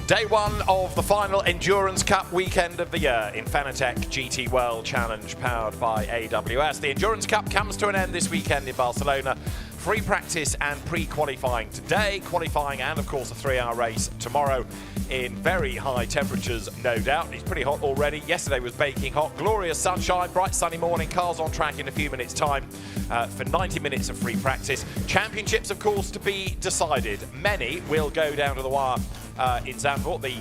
Day one of the final Endurance Cup weekend of the year in Fanatec GT World Challenge powered by AWS. The Endurance Cup comes to an end this weekend in Barcelona. Free practice and pre-qualifying today, qualifying and of course a 3-hour race tomorrow in very high temperatures, no doubt. It's pretty hot already. Yesterday was baking hot, glorious sunshine, bright sunny morning, cars on track in a few minutes time for 90 minutes of free practice. Championships of course to be decided. Many will go down to the wire in Zandvoort, the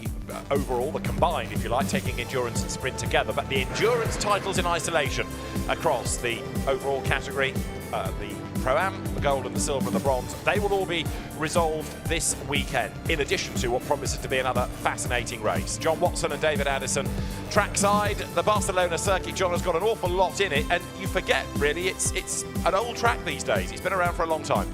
overall, the combined if you like, taking endurance and sprint together, but the endurance titles in isolation across the overall category, the Pro-Am, the gold and the silver and the bronze, they will all be resolved this weekend, in addition to what promises to be another fascinating race. John Watson and David Addison, trackside, the Barcelona circuit, John, has got an awful lot in it, and you forget, really, it's an old track these days. It's been around for a long time.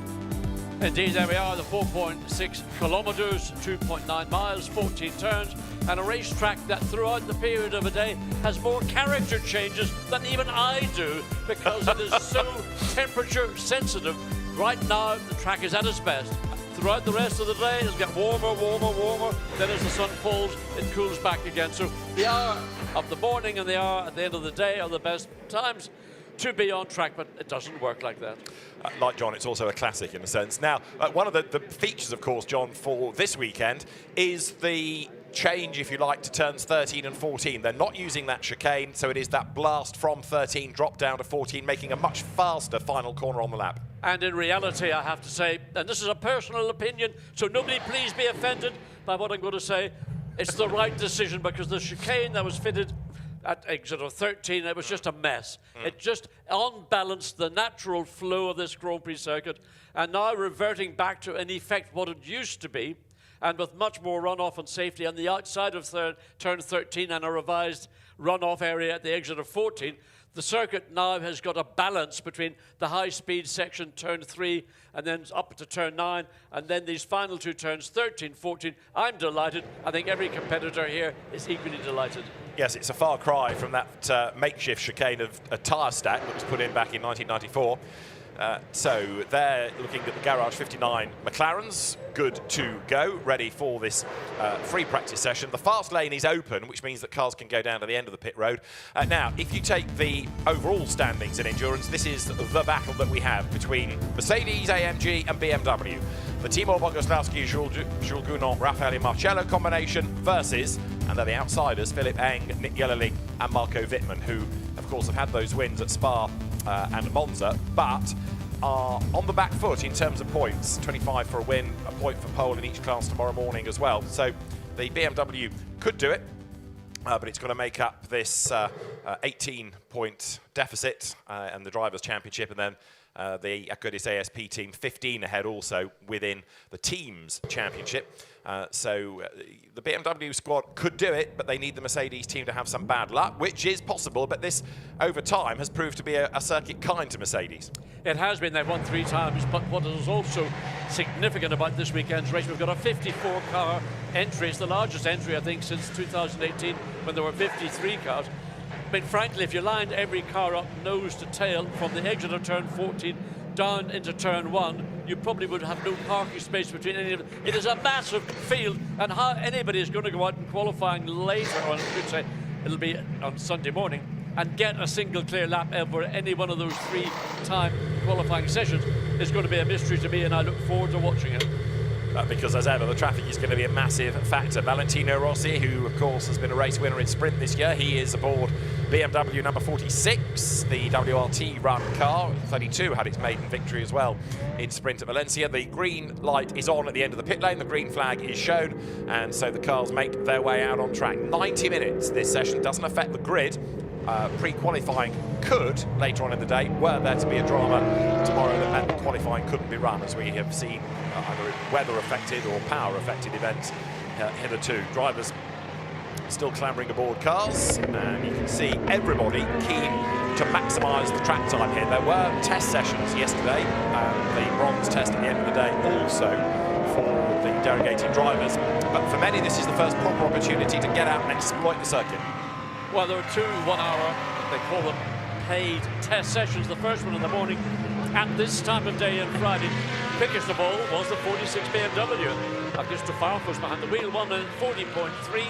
Indeed, there we are, the 4.6 kilometres, 2.9 miles, 14 turns, and a racetrack that throughout the period of a day has more character changes than even I do, because it is so temperature sensitive. Right now, the track is at its best. Throughout the rest of the day, it'll get warmer, warmer, warmer. Then as the sun falls, it cools back again. So the hour of the morning and the hour at the end of the day are the best times to be on track, but it doesn't work like that. Like John, it's also a classic in a sense. Now, one of the features, of course, John, for this weekend is the change, if you like, to turns 13 and 14. They're not using that chicane, so it is that blast from 13, drop down to 14, making a much faster final corner on the lap. And in reality, I have to say, and this is a personal opinion, so nobody please be offended by what I'm going to say, it's the right decision, because the chicane that was fitted at exit of 13, it was just a mess. It just unbalanced the natural flow of this Grand Prix circuit, and now reverting back to, in effect, what it used to be, and with much more runoff and safety on the outside of turn 13 and a revised runoff area at the exit of 14, the circuit now has got a balance between the high-speed section, turn 3, and then up to turn 9, and then these final two turns, 13, 14. I'm delighted. I think every competitor here is equally delighted. Yes, it's a far cry from that makeshift chicane of a tyre stack that was put in back in 1994. So they're looking at the Garage 59 McLarens, good to go, ready for this free practice session. The fast lane is open, which means that cars can go down to the end of the pit road. Now, if you take the overall standings in endurance, this is the battle that we have between Mercedes, AMG and BMW. The Timur Boguslavski, Jules Gounon, Raffaele Marcello combination versus, and they're the outsiders, Philipp Eng, Nick Yellerling and Marco Wittmann, who, of course, have had those wins at Spa and Monza, but are on the back foot in terms of points. 25 for a win, a point for pole in each class tomorrow morning as well. So the BMW could do it, but it's got to make up this 18-point deficit and the Drivers' Championship, and then the Acurdis ASP team 15 ahead also within the Teams Championship. So the BMW squad could do it, but they need the Mercedes team to have some bad luck, which is possible, but this, over time, has proved to be a circuit kind to Mercedes. It has been. They've won 3 times, but what is also significant about this weekend's race, we've got a 54-car entry. It's the largest entry, I think, since 2018, when there were 53 cars. I mean, frankly, if you lined every car up nose to tail from the exit of turn 14 down into turn 1, you probably would have no parking space between any of them. It is a massive field, and how anybody is going to go out in qualifying later, or I should say, it'll be on Sunday morning, and get a single clear lap over any one of those 3-time qualifying sessions is going to be a mystery to me, and I look forward to watching it. Because as ever, the traffic is going to be a massive factor. Valentino Rossi, who of course has been a race winner in sprint this year, he is aboard BMW number 46, the WRT run car. 32 had its maiden victory as well in sprint at Valencia. The green light is on at the end of the pit lane, the green flag is shown, and so the cars make their way out on track. 90 minutes this session, doesn't affect the grid. Pre-qualifying could, later on in the day, were there to be a drama tomorrow that meant qualifying couldn't be run, as we have seen either weather-affected or power-affected events hitherto. Drivers still clambering aboard cars, and you can see everybody keen to maximise the track time here. There were test sessions yesterday, the bronze test at the end of the day also for the derogating drivers, but for many this is the first proper opportunity to get out and exploit the circuit. Well, there are 2 1-hour, they call them paid test sessions. The first one in the morning at this time of day on Friday. quickest of all was the 46 BMW. Augusto Farfus behind the wheel, 1 minute 40.3.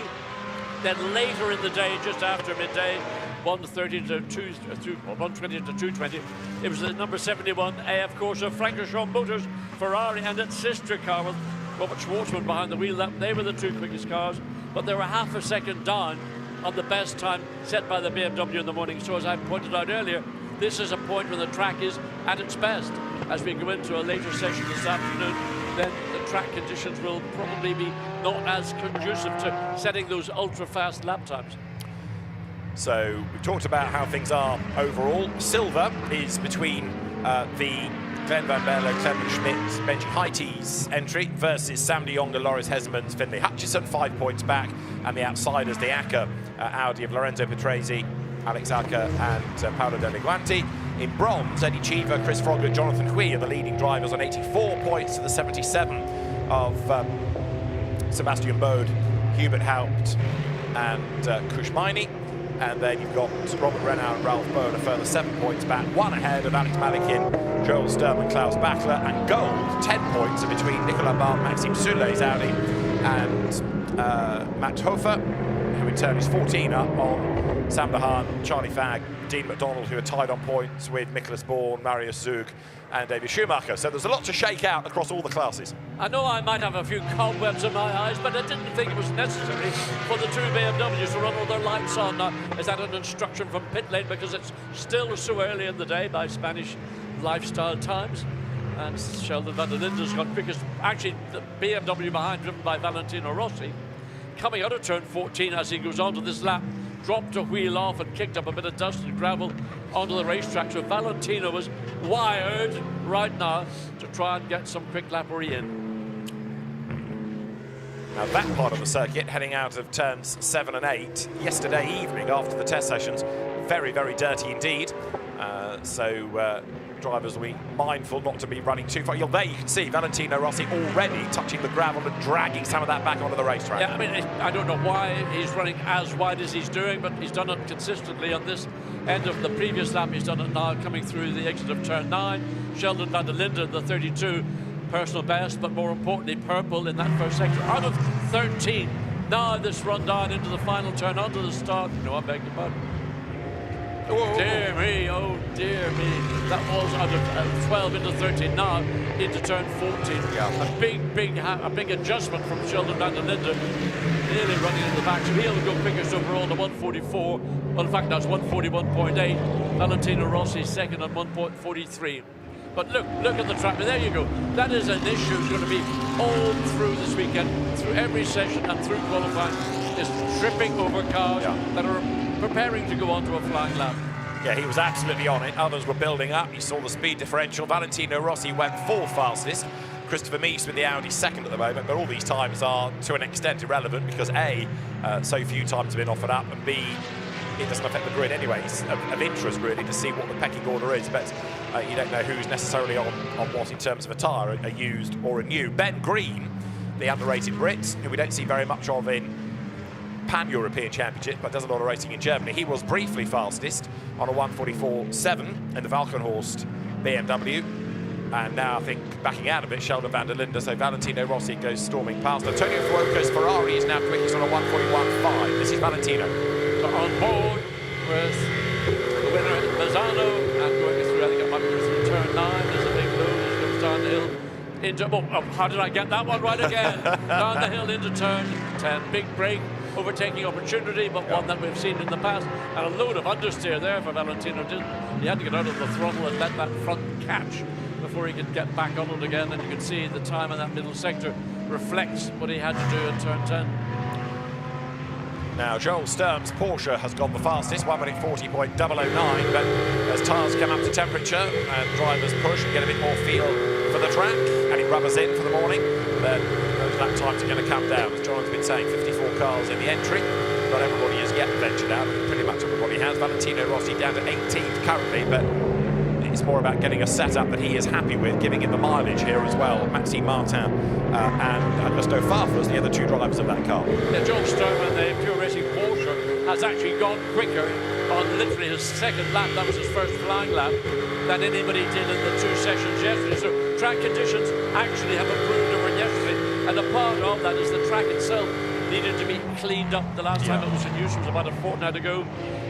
Then later in the day, just after midday, 1:30 to 1:20 to 2:20, it was the number 71 AF Corsa Francorchamps Motors Ferrari and its sister car with Robert Schwartzman behind the wheel. They were the two quickest cars, but they were half a second down on the best time set by the BMW in the morning. So as I pointed out earlier, this is a point when the track is at its best. As we go into a later session this afternoon, then the track conditions will probably be not as conducive to setting those ultra-fast lap times. So we talked about how things are overall. Silver is between the Glenn Van Berlo, Clement Schmidt, Benji Heighty's entry versus Sam de Jong, Loris Hesmans, Finlay Hutchison, 5 points back, and the outsiders, the ACA Audi of Lorenzo Petresi, Alex Aca and Paolo Delle Guanti. In bronze, Eddie Cheever, Chris Froggatt, Jonathan Hui are the leading drivers on 84 points to the 77 of Sebastian Bode, Hubert Haupt and Kushmaini. And then you've got Robert Renau and Ralph Bode a further 7 points back, one ahead of Alex Malikin, Joel Sturm and Klaus Bachler. And gold, 10 points are between Nicolas Barr, Maxime Soulet's Audi and Matt Hofer, who in turn is 14 up on Sam Bahan, Charlie Fagg, Dean McDonald, who are tied on points with Nicholas Bourne, Marius Zug and David Schumacher. So there's a lot to shake out across all the classes. I know I might have a few cobwebs in my eyes, but I didn't think it was necessary for the two BMWs to run all their lights on. Now, is that an instruction from pit lane because it's still so early in the day by Spanish lifestyle times? And Sheldon van der Linden's got quickest, actually the BMW behind, driven by Valentino Rossi. Coming out of turn 14 as he goes onto this lap, dropped a wheel off and kicked up a bit of dust and gravel onto the racetrack. So Valentino was wired right now to try and get some quick lappery in. Now that part of the circuit, heading out of turns 7 and 8, yesterday evening after the test sessions, very, very dirty indeed. Drivers will be mindful not to be running too far. There you can see Valentino Rossi already touching the gravel and dragging some of that back onto the racetrack. Yeah, I mean, I don't know why he's running as wide as he's doing, but he's done it consistently on this end of the previous lap. He's done it now coming through the exit of turn 9. Sheldon van der Linden, the 32, personal best, but more importantly, purple in that first sector out of 13. Now this run down into the final turn, onto the start. No, I beg your pardon. Oh dear me, oh dear me. That was out of 12 into 13, now into turn 14. Yeah. A big adjustment from Sheldon van der Linden, nearly running in the back. So he'll go quickest overall to 144. Well, in fact, that's 141.8. Valentino Rossi second on 1.43. But look at the track. There you go. That is an issue that's going to be all through this weekend, through every session and through qualifying, is tripping over cars that are preparing to go on to a flying lap. Yeah, he was absolutely on it. Others were building up. You saw the speed differential. Valentino Rossi went 4th fastest. Christopher Mies with the Audi 2nd at the moment, but all these times are to an extent irrelevant because A, so few times have been offered up, and B, it doesn't affect the grid anyway. It's of interest really to see what the pecking order is, but you don't know who's necessarily on what in terms of a tyre, a used or a new. Ben Green, the underrated Brit, who we don't see very much of in Pan-European Championship, but does a lot of racing in Germany. He was briefly fastest on a 1:44.7 in the Valkenhorst BMW. And now I think backing out of it, Sheldon van der Linden, so Valentino Rossi goes storming past. Antonio Fuoco's Ferrari is now quickest on a 1:41.5. This is Valentino. So on board with the winner, Mazzano, and going through, I think it might be through turn 9. There's a big load as it goes down the hill. How did I get that one right again? Down the hill into turn 10. Big break, overtaking opportunity, but one that we've seen in the past. And a load of understeer there for Valentino. He had to get out of the throttle and let that front catch before he could get back on it again. And you can see the time in that middle sector reflects what he had to do in turn 10. Now, Joel Sturm's Porsche has gone the fastest, 1:40.009, but as tyres come up to temperature and drivers push and get a bit more feel for the track, and it rubbers in for the morning, then those lap times are going to come down. As John's been saying, 54 cars in the entry. Not everybody has yet ventured out, pretty much everybody has. Valentino Rossi down to 18th currently, but it's more about getting a setup that he is happy with, giving him the mileage here as well. Maxime Martin and Augusto Farfus, the other two drivers of that car. Yeah, Joel Sturm and the Pure Racing Porsche has actually gone quicker on literally his second lap. That was his first flying lap than anybody did in the 2 sessions yesterday. So track conditions actually have improved over yesterday, and a part of that is the track itself needed to be cleaned up. The last time it was in use was about a fortnight ago,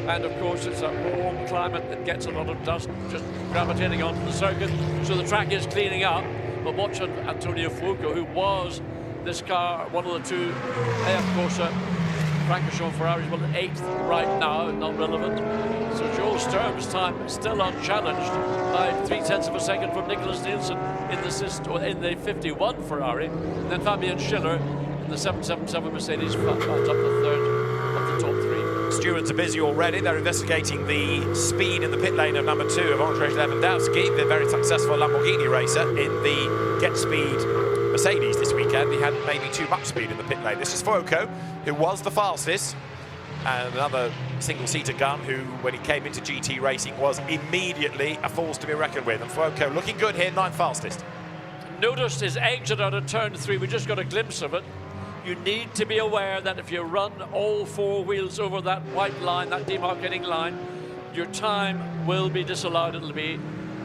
and of course it's a warm climate that gets a lot of dust just gravitating onto the circuit, so the track is cleaning up. But watch Antonio Fuoco, who was this car, one of the two, of course, Francorchamps Ferrari's well 8th right now, not relevant. So Joel Sturm's time is still unchallenged by 0.3 of a second from Nicholas Nielsen in the 51 Ferrari. And then Fabian Schiller in the 777 Mercedes finds up the third of the top three. Stewards are busy already. They're investigating the speed in the pit lane of number 2 of Andrzej Lewandowski, the very successful Lamborghini racer in the Get Speed Mercedes this weekend. He had maybe too much speed in the pit lane. This is Fuoco, who was the fastest, and another single-seater gun who, when he came into GT racing, was immediately a force to be reckoned with. And Fuoco looking good here, 9th fastest. Noticed his exit out of turn 3. We just got a glimpse of it. You need to be aware that if you run all 4 wheels over that white line, that demarcating line, your time will be disallowed. It'll be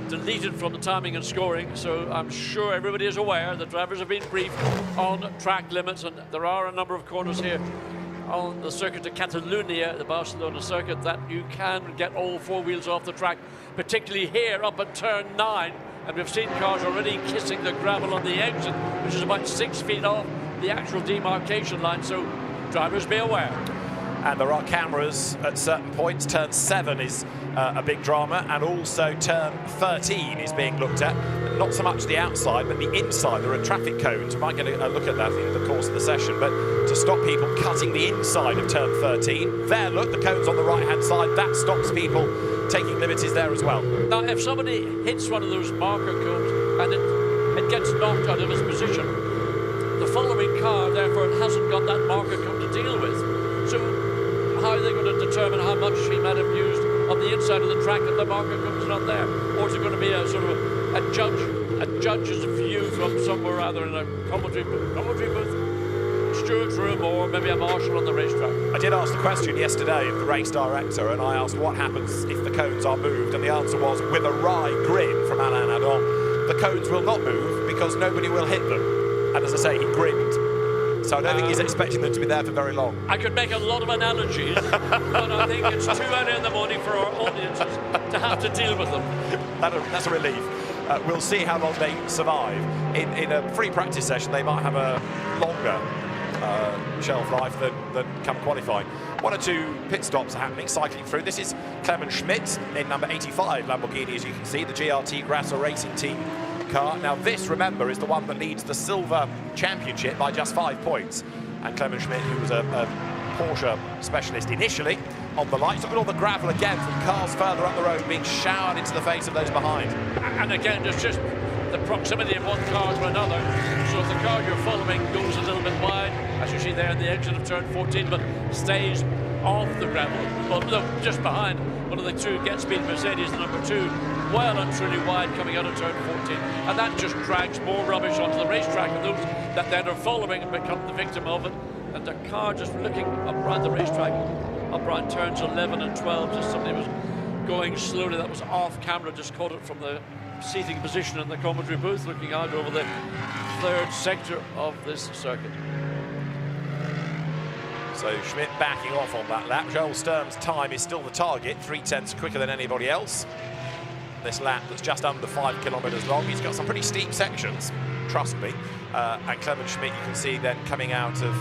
deleted from the timing and scoring. So I'm sure everybody is aware. The drivers have been briefed on track limits, and there are a number of corners here on the Circuit de Catalunya, the Barcelona circuit, that you can get all 4 wheels off the track, particularly here up at turn 9. And we've seen cars already kissing the gravel on the exit, which is about 6 feet off the actual demarcation line, so drivers be aware. And there are cameras at certain points. Turn 7 is a big drama, and also turn 13 is being looked at. Not so much the outside, but the inside. There are traffic cones. We might get a look at that in the course of the session, but to stop people cutting the inside of turn 13. There, look, the cone's on the right-hand side. That stops people taking liberties there as well. Now, if somebody hits one of those marker cones and it gets knocked out of its position, the following car, therefore, it hasn't got that marker cone to deal with. So how are they going to determine how much he might have used on the inside of the track if the marker cone's not there? Or is it going to be a sort of a judge's view from somewhere rather in a commentary booth, steward's room, or maybe a marshal on the racetrack? I did ask the question yesterday of the race director, and I asked what happens if the cones are moved, and the answer was, with a wry grin from Alain Adon, the cones will not move because nobody will hit them. And as I say, he grinned. So I don't think he's expecting them to be there for very long. I could make a lot of analogies, but I think it's too early in the morning for our audiences to have to deal with them. That's a relief. We'll see how long they survive. In a free practice session, they might have a longer shelf life than come qualifying. 1 or 2 pit stops are happening, cycling through. This is Clement Schmidt in number 85 Lamborghini, as you can see, the GRT Grasser Racing Team car. Now this, remember, is the one that leads the Silver Championship by just 5 points. And Clement Schmidt, who was a Porsche specialist initially, on the lights. Look at all the gravel again from cars further up the road being showered into the face of those behind. And again, there's just the proximity of one car to another. So if the car you're following goes a little bit wide, as you see there in the exit of turn 14, but stays off the gravel, well, look, just behind one of the 2 Get Speed Mercedes, the number 2, well and truly wide coming out of turn 14, and that just drags more rubbish onto the racetrack, and those that then are following and become the victim of it. And the car just looking up around the racetrack, up around turns 11 and 12, just somebody was going slowly. That was off camera, just caught it from the seating position in the commentary booth, looking out over the 3rd sector of this circuit. So Schmidt backing off on that lap. Joel Sturm's time is still the target, 3/10 quicker than anybody else. This lap that's just under 5 kilometres long. He's got some pretty steep sections, trust me. And Clement Schmidt, you can see then coming out of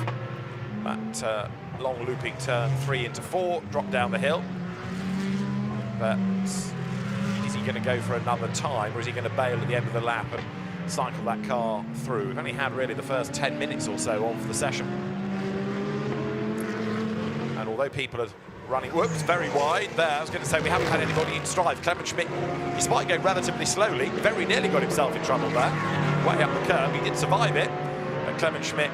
that long looping turn 3 into 4, drop down the hill. But is he going to go for another time, or is he going to bail at the end of the lap and cycle that car through? We've only had really the first 10 minutes or so of the session. And although people are running, whoops, very wide there. I was going to say we haven't had anybody in strife. Clement Schmidt, despite going relatively slowly, very nearly got himself in trouble there. Way up the curb, he did survive it. But Clement Schmidt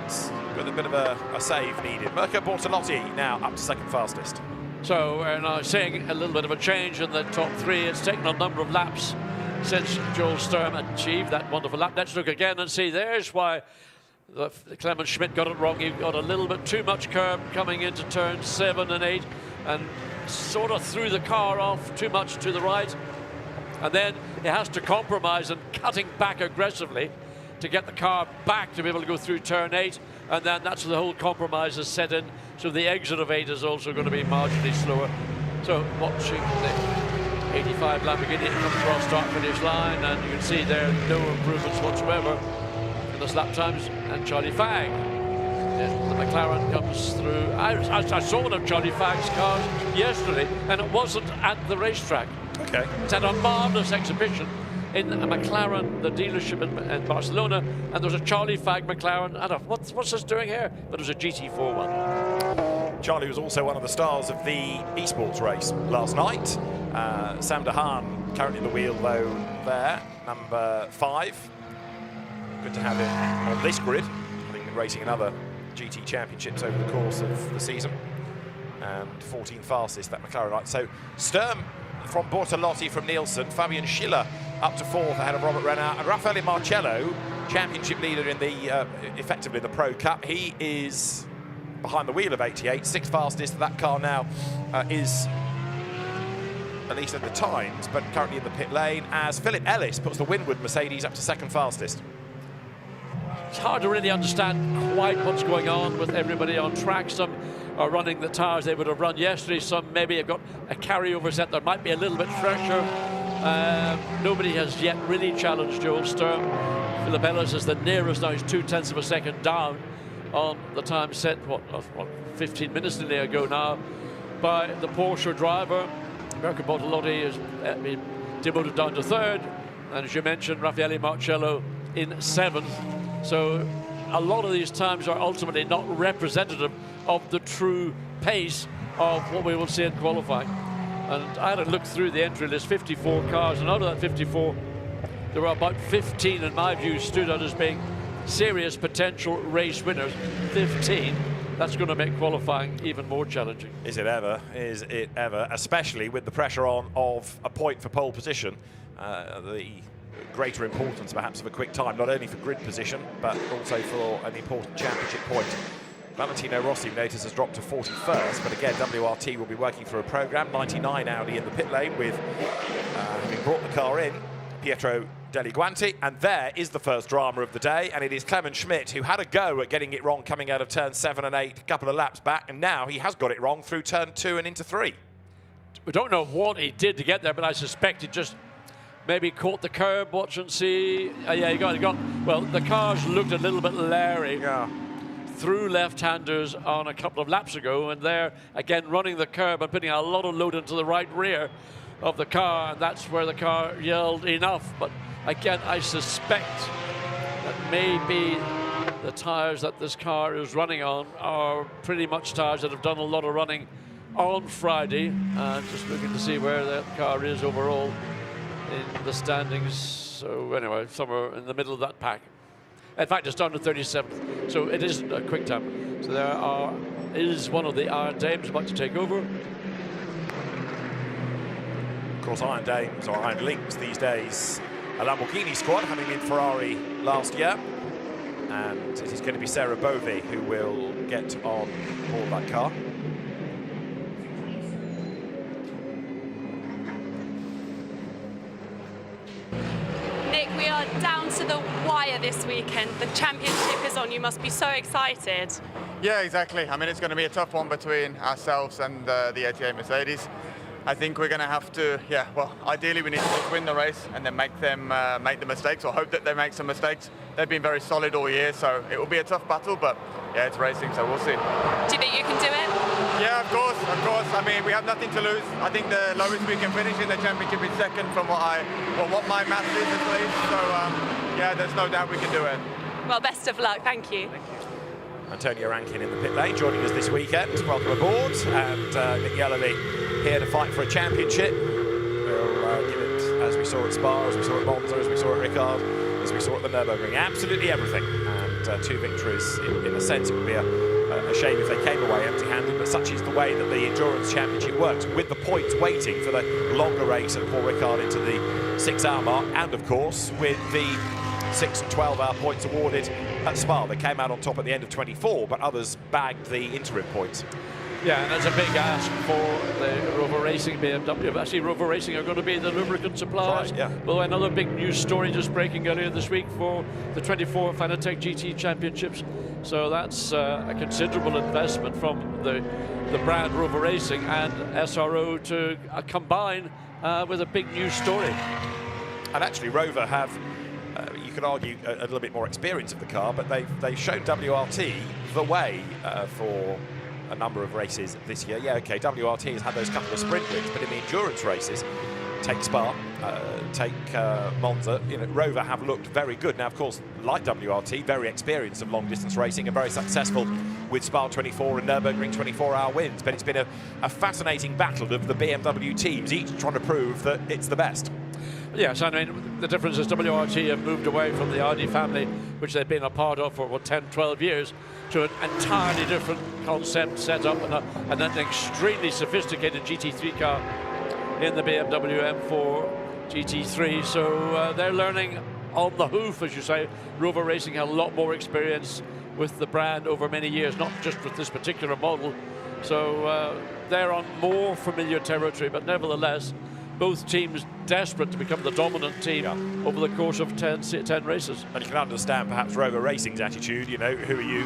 with a bit of a save needed. Mirko Bortolotti now up to 2nd fastest. So we're now seeing a little bit of a change in the top 3. It's taken a number of laps since Joel Sturm achieved that wonderful lap. Let's look again and see. There's why Clement Schmidt got it wrong. He got a little bit too much curb coming into turns 7 and 8 and sort of threw the car off too much to the right. And then he has to compromise and cutting back aggressively to get the car back to be able to go through turn 8, and then that's the whole compromise is set in, so the exit of 8 is also going to be marginally slower. So watching the 85 Lamborghini come across start-finish line, and you can see there no improvements whatsoever in the lap times, and Charlie Fagg. The McLaren comes through. I saw one of Charlie Fagg's cars yesterday, and it wasn't at the racetrack. Okay. It's had a marvellous exhibition in a McLaren, the dealership in Barcelona, and there was a Charlie Fagg McLaren. I don't know, what's this doing here? But it was a GT4 one. Charlie was also one of the stars of the esports race last night. Sam DeHaan currently at the wheel though there, number 5. Good to have him on this grid. Having been racing in other GT championships over the course of the season. And 14 fastest, that McLaren night. So Sturm from Bortolotti from Nielsen, Fabian Schiller up to 4th ahead of Robert Renard, and Raffaele Marcello, championship leader in the effectively the Pro Cup. He is behind the wheel of 88, 6th fastest. That car now is, at least at the times, but currently in the pit lane, as Philip Ellis puts the Winwood Mercedes up to 2nd fastest. It's hard to really understand quite what's going on with everybody on track. Some are running the tyres they would have run yesterday. Some maybe have got a carryover set that might be a little bit fresher. Nobody has yet really challenged Joel Sturm. Philip Ellis is the nearest now. He's 0.2 of a second down on the time set, what 15 minutes nearly ago now, by the Porsche driver. Mirko Bortolotti has been demoted down to 3rd. And as you mentioned, Raffaele Marcello in 7th. So a lot of these times are ultimately not representative of the true pace of what we will see in qualifying. And I had a look through the entry list, 54 cars, and out of that 54, there were about 15, in my view, stood out as being serious potential race winners. 15, that's going to make qualifying even more challenging. Is it ever? Is it ever? Especially with the pressure on of a point for pole position. The greater importance perhaps of a quick time, not only for grid position, but also for an important championship point. Valentino Rossi notice has dropped to 41st, but again, WRT will be working through a programme. 99 Audi in the pit lane with, having brought the car in, Pietro Deliguanti, and there is the first drama of the day, and it is Clement Schmidt, who had a go at getting it wrong coming out of turn 7 and 8, a couple of laps back, and now he has got it wrong through turn 2 and into 3. We don't know what he did to get there, but I suspect he just maybe caught the curb, watch and see. Yeah, he got. Well, the cars looked a little bit leery. Yeah. Through left-handers on a couple of laps ago, and they're again running the curb and putting a lot of load into the right rear of the car, and that's where the car yelled enough. But again, I suspect that maybe the tyres that this car is running on are pretty much tyres that have done a lot of running on Friday. Just looking to see where that car is overall in the standings. So anyway, somewhere in the middle of that pack. In fact, it's down to 37th, so it is a quick time. So is one of the Iron Dames about to take over. Of course, Iron Dames or Iron Links these days, a Lamborghini squad, having been Ferrari last year. And it is going to be Sarah Bovey who will get on board that car. Nick, we are down to the wire this weekend. The championship is on. You must be so excited. Yeah, exactly. I mean, it's going to be a tough one between ourselves and the 88 Mercedes. I think we're going to have to, well, ideally we need to win the race and then make them make the mistakes, or hope that they make some mistakes. They've been very solid all year, so it will be a tough battle, but yeah, it's racing, so we'll see. Do you think you can do it? Yeah, of course. I mean, we have nothing to lose. I think the lowest we can finish in the championship is 2nd from what my maths is at least. So yeah, there's no doubt we can do it. Well, best of luck. Thank you. Thank you. Antonio Rankin in the pit lane, joining us this weekend. Welcome aboard. And Nick Yellerly here to fight for a championship. We'll give it, as we saw at Spa, as we saw at Monza, as we saw at Ricard, as we saw at the Nürburgring. Absolutely everything. And 2 victories. In a sense, it would be a shame if they came away empty-handed, but such is the way that the Endurance Championship works, with the points waiting for the longer race at Paul Ricard into the 6-hour mark, and of course with the 6 and 12-hour points awarded at Spa. They came out on top at the end of 24, but others bagged the interim points. Yeah, and it's a big ask for the Rover Racing BMW. Actually, Rover Racing are going to be the lubricant suppliers. Right, yeah. Well, another big news story just breaking earlier this week for the 24 Fanatec GT Championships. So that's a considerable investment from the brand Rover Racing and SRO to combine with a big news story. And actually, Rover have, you could argue, a little bit more experience of the car, but they've shown WRT the way for a number of races this year. Yeah, okay, WRT has had those couple of sprint wins, but in the endurance races, take Spa, take Monza, you know, Rover have looked very good. Now, of course, like WRT, very experienced of long-distance racing and very successful with Spa 24 and Nürburgring 24-hour wins. But it's been a fascinating battle of the BMW teams, each trying to prove that it's the best. Yes, I mean, the difference is WRT have moved away from the Audi family, which they've been a part of for, 10, 12 years, to an entirely different concept set up and an extremely sophisticated GT3 car in the BMW M4 GT3. So they're learning on the hoof, as you say. Rover Racing had a lot more experience with the brand over many years, not just with this particular model. So they're on more familiar territory, but nevertheless, both teams desperate to become the dominant team over the course of 10 races. And you can understand perhaps Rover Racing's attitude, you know, who are you?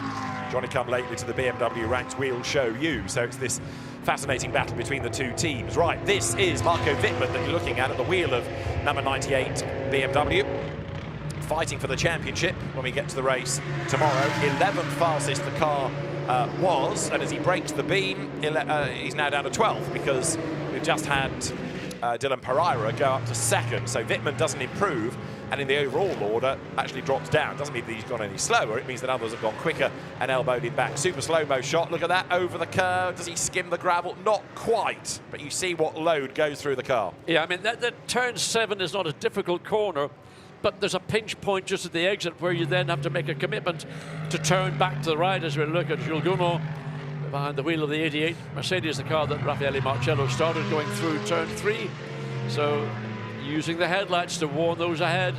Johnny come lately to the BMW ranks, we'll show you. So it's this fascinating battle between the two teams. Right, this is Marco Wittmann that you're looking at the wheel of number 98 BMW. Fighting for the championship when we get to the race tomorrow. 11th fastest the car was, and as he breaks the beam, he's now down to 12 because we've just had Dylan Pereira go up to second, so Wittmann doesn't improve, and in the overall order actually drops down. Doesn't mean that he's gone any slower, it means that others have gone quicker and elbowed him back. Super slow-mo shot, look at that, over the curve. Does he skim the gravel? Not quite, but you see what load goes through the car. Yeah, I mean, that turn 7 is not a difficult corner, but there's a pinch point just at the exit where you then have to make a commitment to turn back to the right, as we look at Jules Gounod behind the wheel of the 88 Mercedes, the car that Raffaele Marcello started, going through turn 3. So using the headlights to warn those ahead.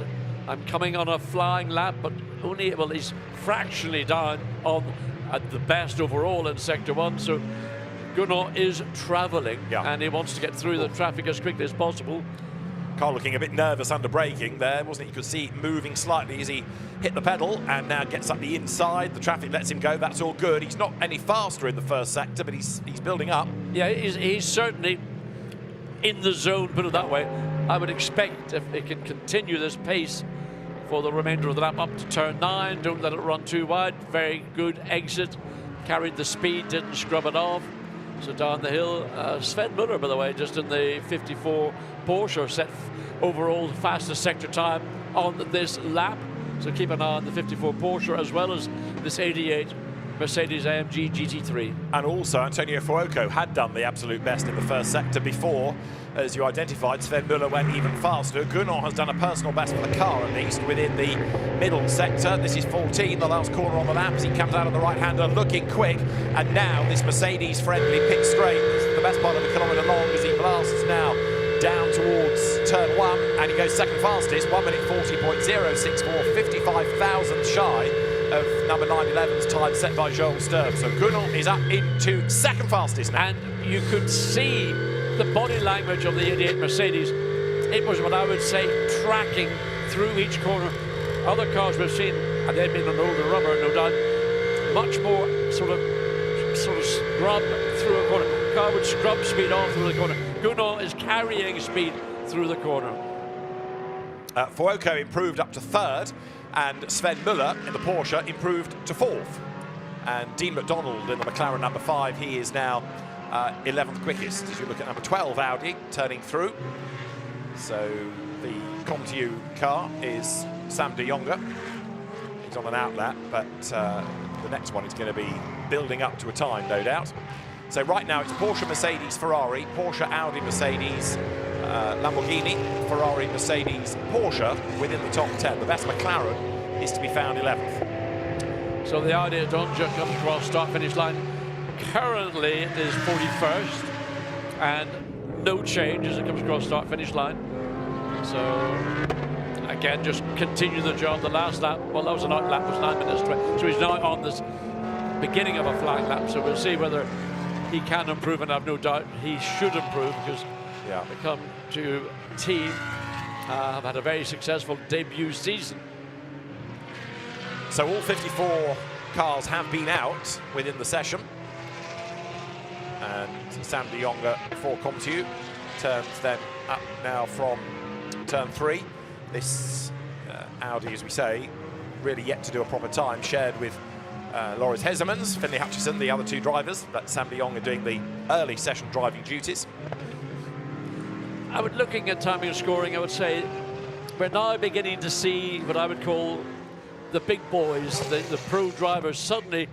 I'm coming on a flying lap, but only, well, he's fractionally down on at the best overall in sector 1. So Gounod is traveling, and he wants to get through the traffic as quickly as possible. Car looking a bit nervous under braking there, wasn't it? You could see it moving slightly as he hit the pedal and now gets up the inside. The traffic lets him go, that's all good. He's not any faster in the first sector, but he's building up. Yeah, he's certainly in the zone, put it that way. I would expect if it can continue this pace for the remainder of the lap up to turn 9. Don't let it run too wide. Very good exit. Carried the speed, didn't scrub it off. So down the hill, Sven Muller, by the way, just in the 54 Porsche, set overall fastest sector time on this lap. So keep an eye on the 54 Porsche as well as this 88 Mercedes AMG GT3. And also Antonio Fuoco had done the absolute best in the first sector before. As you identified, Sven Muller went even faster. Gounod has done a personal best for the car, at least, within the middle sector. This is 14, the last corner on the lap, as he comes out of the right-hander looking quick. And now this Mercedes-friendly pit straight is the best part of a kilometre long as he blasts now down towards turn 1, and he goes second fastest, 1 minute 40.064, 55 shy of number 911's time set by Joel Sturm. So Gounod is up into second fastest now. And you could see the body language of the 88 Mercedes. It was what I would say tracking through each corner. Other cars we've seen, and they've been on older rubber, no doubt, much more sort of scrub through a corner. The car would scrub speed off through the corner. Gounod is carrying speed through the corner. Fuoco improved up to third, and Sven Muller in the Porsche improved to fourth. And Dean McDonald in the McLaren number 5, he is now 11th quickest. As you look at number 12 Audi turning through. So the ComTU car is Sam de Jonge. He's on an outlap, but the next one is going to be building up to a time, no doubt. So right now it's Porsche, Mercedes, Ferrari, Porsche, Audi, Mercedes, Lamborghini, Ferrari, Mercedes, Porsche within the top 10. The best McLaren is to be found 11th. So the Audi at Donja comes across start-finish line. Currently it is 41st, and no change as it comes across start-finish line. So again, just continue the job. The last lap, well, that was an out lap, was 9 minutes 20. So he's now on this beginning of a flying lap. So we'll see whether he can improve, and I've no doubt he should improve, because they come to team have had a very successful debut season. So all 54 cars have been out within the session. And Sam de Jonge for Comtu turns then up now from turn 3. This Audi, as we say, really yet to do a proper time, shared with Loris Hezemans, Finlay Hutchison, the other 2 drivers, but Sam de Jonge doing the early session driving duties. Looking at timing and scoring, I would say we're now beginning to see what I would call the big boys, the pro drivers, suddenly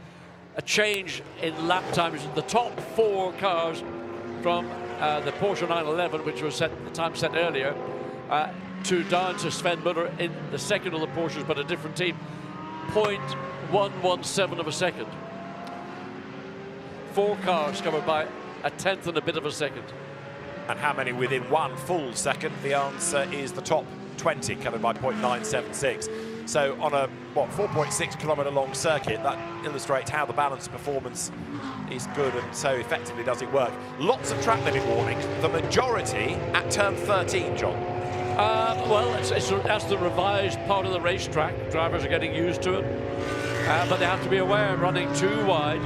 a change in lap times. The top 4 cars from the Porsche 911, which was the time set earlier, down to Sven Muller in the second of the Porsches, but a different team, 0.117 of a second. 4 cars covered by a tenth and a bit of a second. And how many within 1 full second? The answer is the top 20, covered by 0.976. So on a, 4.6 kilometre long circuit, that illustrates how the balanced performance is good, and so effectively does it work. Lots of track limit warnings, the majority at turn 13, John. Well, that's the revised part of the racetrack. Drivers are getting used to it. But they have to be aware, running too wide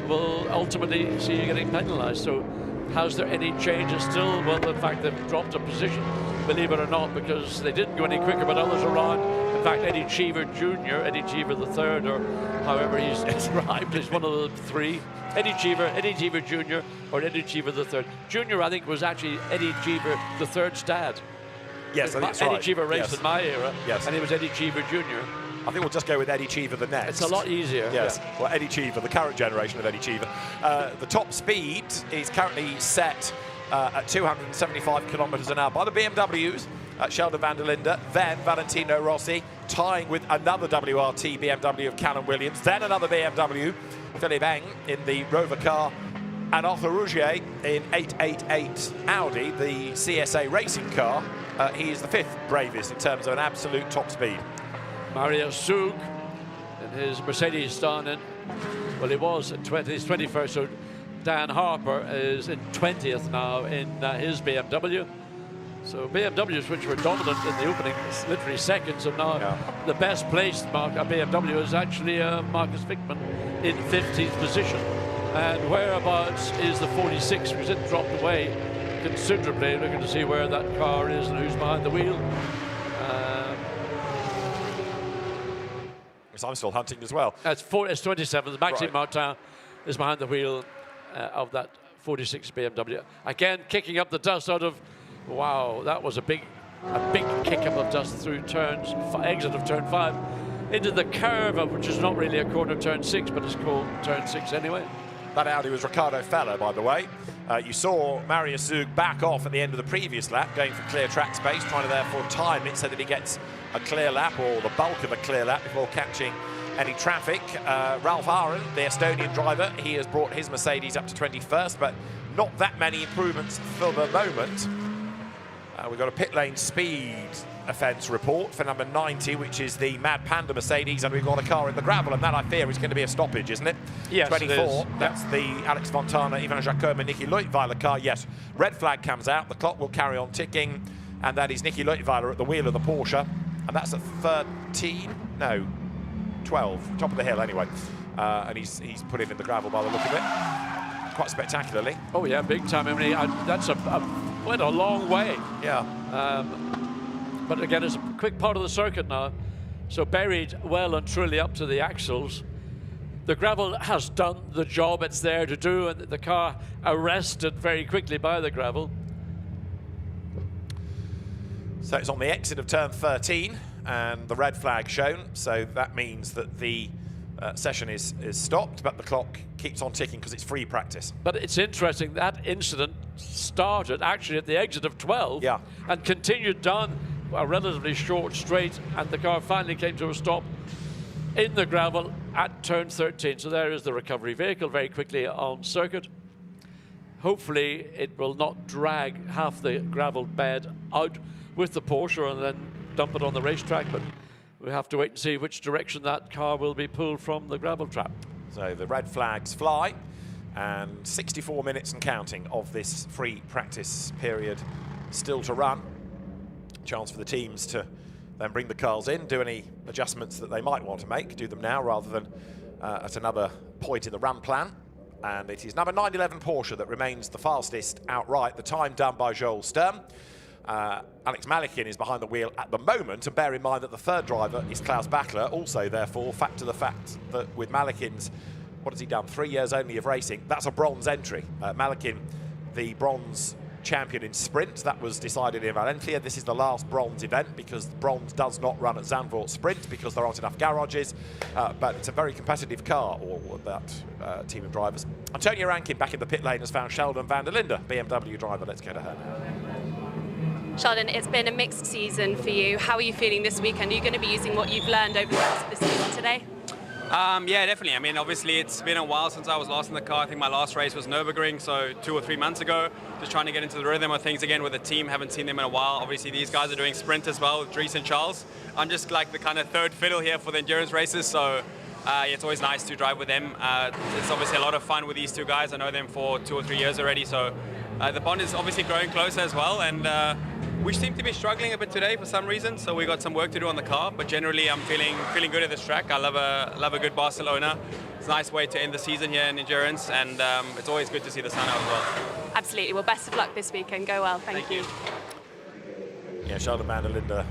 will ultimately see you getting penalised. So how's there any changes still? Well, in fact, they've dropped a position, believe it or not, because they didn't go any quicker, but others around. In fact, Eddie Cheever Jr., Eddie Cheever III, or however he's described, is one of the 3. Eddie Cheever Jr., or Eddie Cheever III. Jr., I think, was actually Eddie Cheever III's dad. Yes, I think that's Eddie right. Cheever raced in my era, and he was Eddie Cheever Jr. I think we'll just go with Eddie Cheever the next. It's a lot easier. Yes, well, Eddie Cheever, the current generation of Eddie Cheever. The top speed is currently set at 275 kilometres an hour by the BMWs. Sheldon van der Linde, then Valentino Rossi, tying with another WRT BMW of Callum Williams, then another BMW, Philippe Eng in the Rover car, and Arthur Rougier in 888 Audi, the CSA racing car. He is the 5th bravest in terms of an absolute top speed. Mario Zug in his Mercedes down in, well, he was at 21st, so Dan Harper is in 20th now in his BMW. So BMWs, which were dominant in the opening literally seconds, and now the best placed BMW is actually Marcus Wickman in 15th position. And whereabouts is the 46, because it dropped away considerably. Looking to see where that car is and who's behind the wheel. I'm still hunting as well. It's 27th. Maxime Martin is behind the wheel of that 46 BMW. Again, kicking up the dust out of. Wow, that was a big kick up of dust through exit of turn 5 into the curve of, which is not really a corner, turn 6, but it's called turn 6 anyway. That Audi was Ricardo Feller, by the way. You saw Marius Zug back off at the end of the previous lap, going for clear track space, trying to therefore time it so that he gets a clear lap, or the bulk of a clear lap, before catching any traffic. Ralph Aron, the Estonian driver, he has brought his Mercedes up to 21st, but not that many improvements for the moment. We've got a pit lane speed offence report for number 90, which is the Mad Panda Mercedes, and we've got a car in the gravel, and that, I fear, is going to be a stoppage, isn't it? Yes, 24, it is. That's the Alex Fontana, Ivan Jacome, Nicky Leutwiler car. Yes, red flag comes out, the clock will carry on ticking, and that is Nicky Leutwiler at the wheel of the Porsche, and that's at 13, no, 12, top of the hill anyway, and he's put him in the gravel by the look of it, quite spectacularly. Oh yeah, big time. I mean, that's went a long way. Yeah. But again, it's a quick part of the circuit now, so buried well and truly up to the axles. The gravel has done the job it's there to do, and the car arrested very quickly by the gravel. So it's on the exit of turn 13, and the red flag shown, so that means that the session is stopped, but the clock keeps on ticking because it's free practice. But it's interesting, that incident started actually at the exit of 12 and continued down a relatively short straight, and the car finally came to a stop in the gravel at turn 13. So there is the recovery vehicle very quickly on circuit. Hopefully it will not drag half the gravel bed out with the Porsche and then dump it on the racetrack, but we have to wait and see which direction that car will be pulled from the gravel trap. So the red flags fly, And 64 minutes and counting of this free practice period still to run. Chance for the teams to then bring the cars in, do any adjustments that they might want to make, do them now rather than at another point in the run plan. And it is number 911 Porsche that remains the fastest outright, the time done by Joel Sturm. Alex Malikin is behind the wheel at the moment, and bear in mind that the third driver is Klaus Bachler, also therefore factor the fact that with Malikin's, what has he done, 3 years only of racing, that's a bronze entry. Malikin, the bronze champion in sprint, that was decided in Valencia. This is the last bronze event because bronze does not run at Zandvoort Sprint because there aren't enough garages, but it's a very competitive car, all that team of drivers. Antonia Rankin back in the pit lane has found Sheldon van der Linde, BMW driver. Let's go to her now. Sheldon, it's been a mixed season for you. How are you feeling this weekend? Are you going to be using what you've learned over the rest of the season today? Yeah, definitely. I mean, obviously, it's been a while since I was last in the car. I think my last race was Nürburgring, so 2 or 3 months ago. Just trying to get into the rhythm of things again with the team. Haven't seen them in a while. Obviously, these guys are doing sprint as well, Dries and Charles. I'm just like the kind of third fiddle here for the endurance races, so it's always nice to drive with them. It's obviously a lot of fun with these two guys. I know them for 2 or 3 years already, so the bond is obviously growing closer as well. And we seem to be struggling a bit today for some reason, so we got some work to do on the car. But generally, I'm feeling good at this track. I love a good Barcelona. It's a nice way to end the season here in endurance, and it's always good to see the sun out as well. Absolutely. Well, best of luck this weekend. Go well. Thank you. Yeah, Sheldon van der Linde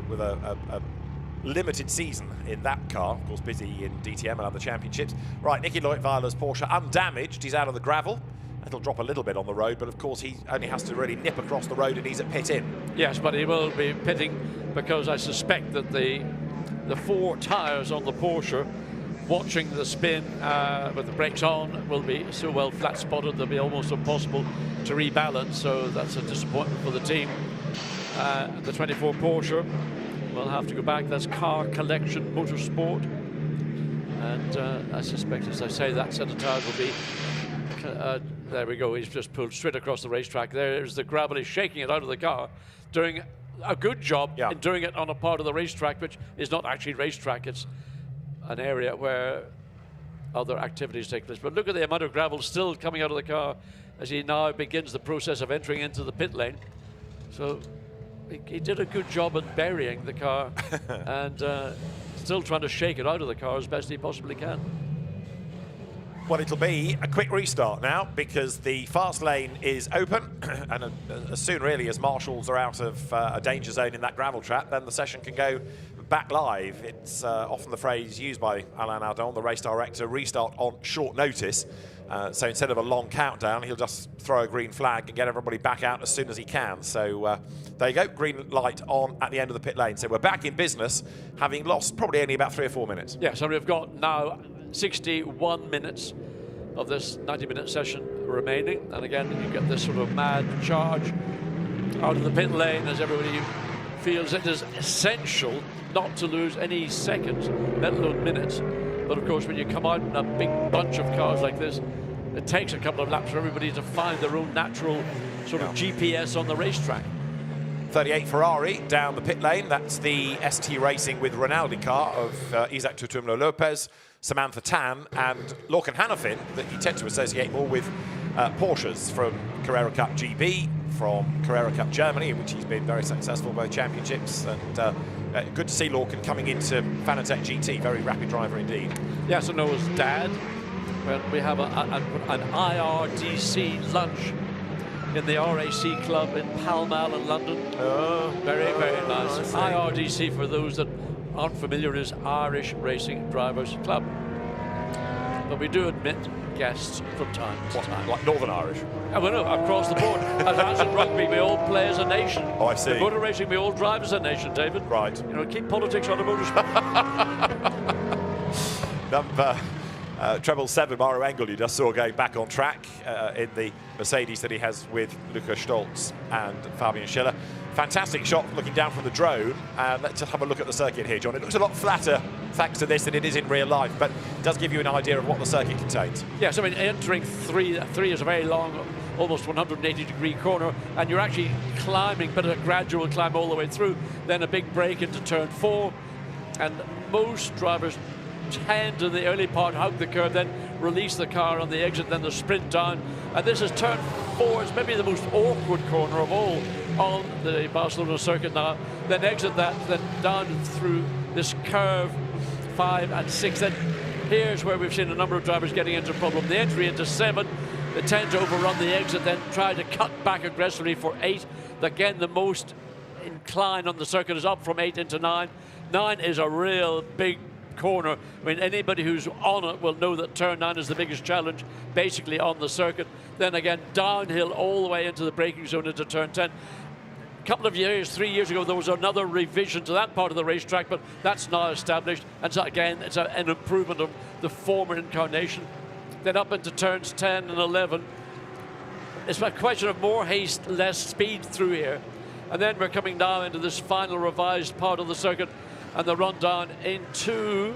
with a limited season in that car. Of course, busy in DTM and other championships. Right, Nicky Leutwiler's Porsche undamaged. He's out of the gravel. It'll drop a little bit on the road, but of course he only has to really nip across the road and he's at pit in. Yes, but he will be pitting because I suspect that the 4 tyres on the Porsche, watching the spin with the brakes on, will be so well flat spotted they'll be almost impossible to rebalance, so that's a disappointment for the team. The 24 Porsche will have to go back. That's Car Collection Motorsport, and I suspect, as I say, that set of tyres will be there we go, he's just pulled straight across the racetrack. There's the gravel, he's shaking it out of the car, doing a good job in doing it on a part of the racetrack which is not actually racetrack, it's an area where other activities take place. But look at the amount of gravel still coming out of the car as he now begins the process of entering into the pit lane. So he did a good job at burying the car and still trying to shake it out of the car as best he possibly can. Well, it'll be a quick restart now because the fast lane is open and as soon really as marshals are out of a danger zone in that gravel trap, then the session can go back live. It's often the phrase used by Alain Ardon, the race director, restart on short notice. So instead of a long countdown, he'll just throw a green flag and get everybody back out as soon as he can. So there you go, green light on at the end of the pit lane. So we're back in business, having lost probably only about 3 or 4 minutes. Yeah, so we've got now 61 minutes of this 90-minute session remaining, and again you get this sort of mad charge out of the pit lane as everybody feels it is essential not to lose any seconds, let alone minutes. But of course when you come out in a big bunch of cars like this, it takes a couple of laps for everybody to find their own natural sort of GPS on the racetrack. 38 Ferrari down the pit lane. That's the ST Racing with Ronaldi car of Isaac Tutumlo Lopez, Samantha Tan and Lorcan Hannafin, that you tend to associate more with Porsches from Carrera Cup GB, from Carrera Cup Germany, in which he's been very successful, both championships. And good to see Lorcan coming into Fanatec GT, very rapid driver indeed. Yes, and Noah's dad. Well, we have an IRDC lunch in the RAC club in Pall Mall in London. Very, very nice. IRDC, for those that aren't familiar, is Irish Racing Drivers Club. But we do admit guests from time to time. Like Northern Irish? Well, no, across the board. As in rugby, we all play as a nation. Oh, I see. In motor racing, we all drive as a nation, David. Right. You know, keep politics on a motorsport. Number treble 7, Mauro Engel, you just saw going back on track in the Mercedes that he has with Luca Stolz and Fabian Schiller. Fantastic shot looking down from the drone. Let's just have a look at the circuit here, John. It looks a lot flatter thanks to this than it is in real life, but it does give you an idea of what the circuit contains. Yes, I mean, entering three is a very long, almost 180-degree corner, and you're actually climbing, but a gradual climb all the way through, then a big break into turn 4, and most drivers hand in the early part, hug the curve, then release the car on the exit, then the sprint down. And this is turn 4. It's maybe the most awkward corner of all on the Barcelona circuit now. Then exit that, then down through this curve 5 and 6. Then here's where we've seen a number of drivers getting into problem. The entry into 7, they tend to overrun the exit, then try to cut back aggressively for 8. Again, the most incline on the circuit is up from 8 into 9. 9 is a real big corner. I mean, anybody who's on it will know that turn 9 is the biggest challenge basically on the circuit. Then again, downhill all the way into the braking zone into turn 10. A couple of years, 3 years ago, there was another revision to that part of the racetrack, but that's now established. And so again, it's an improvement of the former incarnation. Then up into turns 10 and 11. It's a question of more haste, less speed through here. And then we're coming down into this final revised part of the circuit, and the run down into,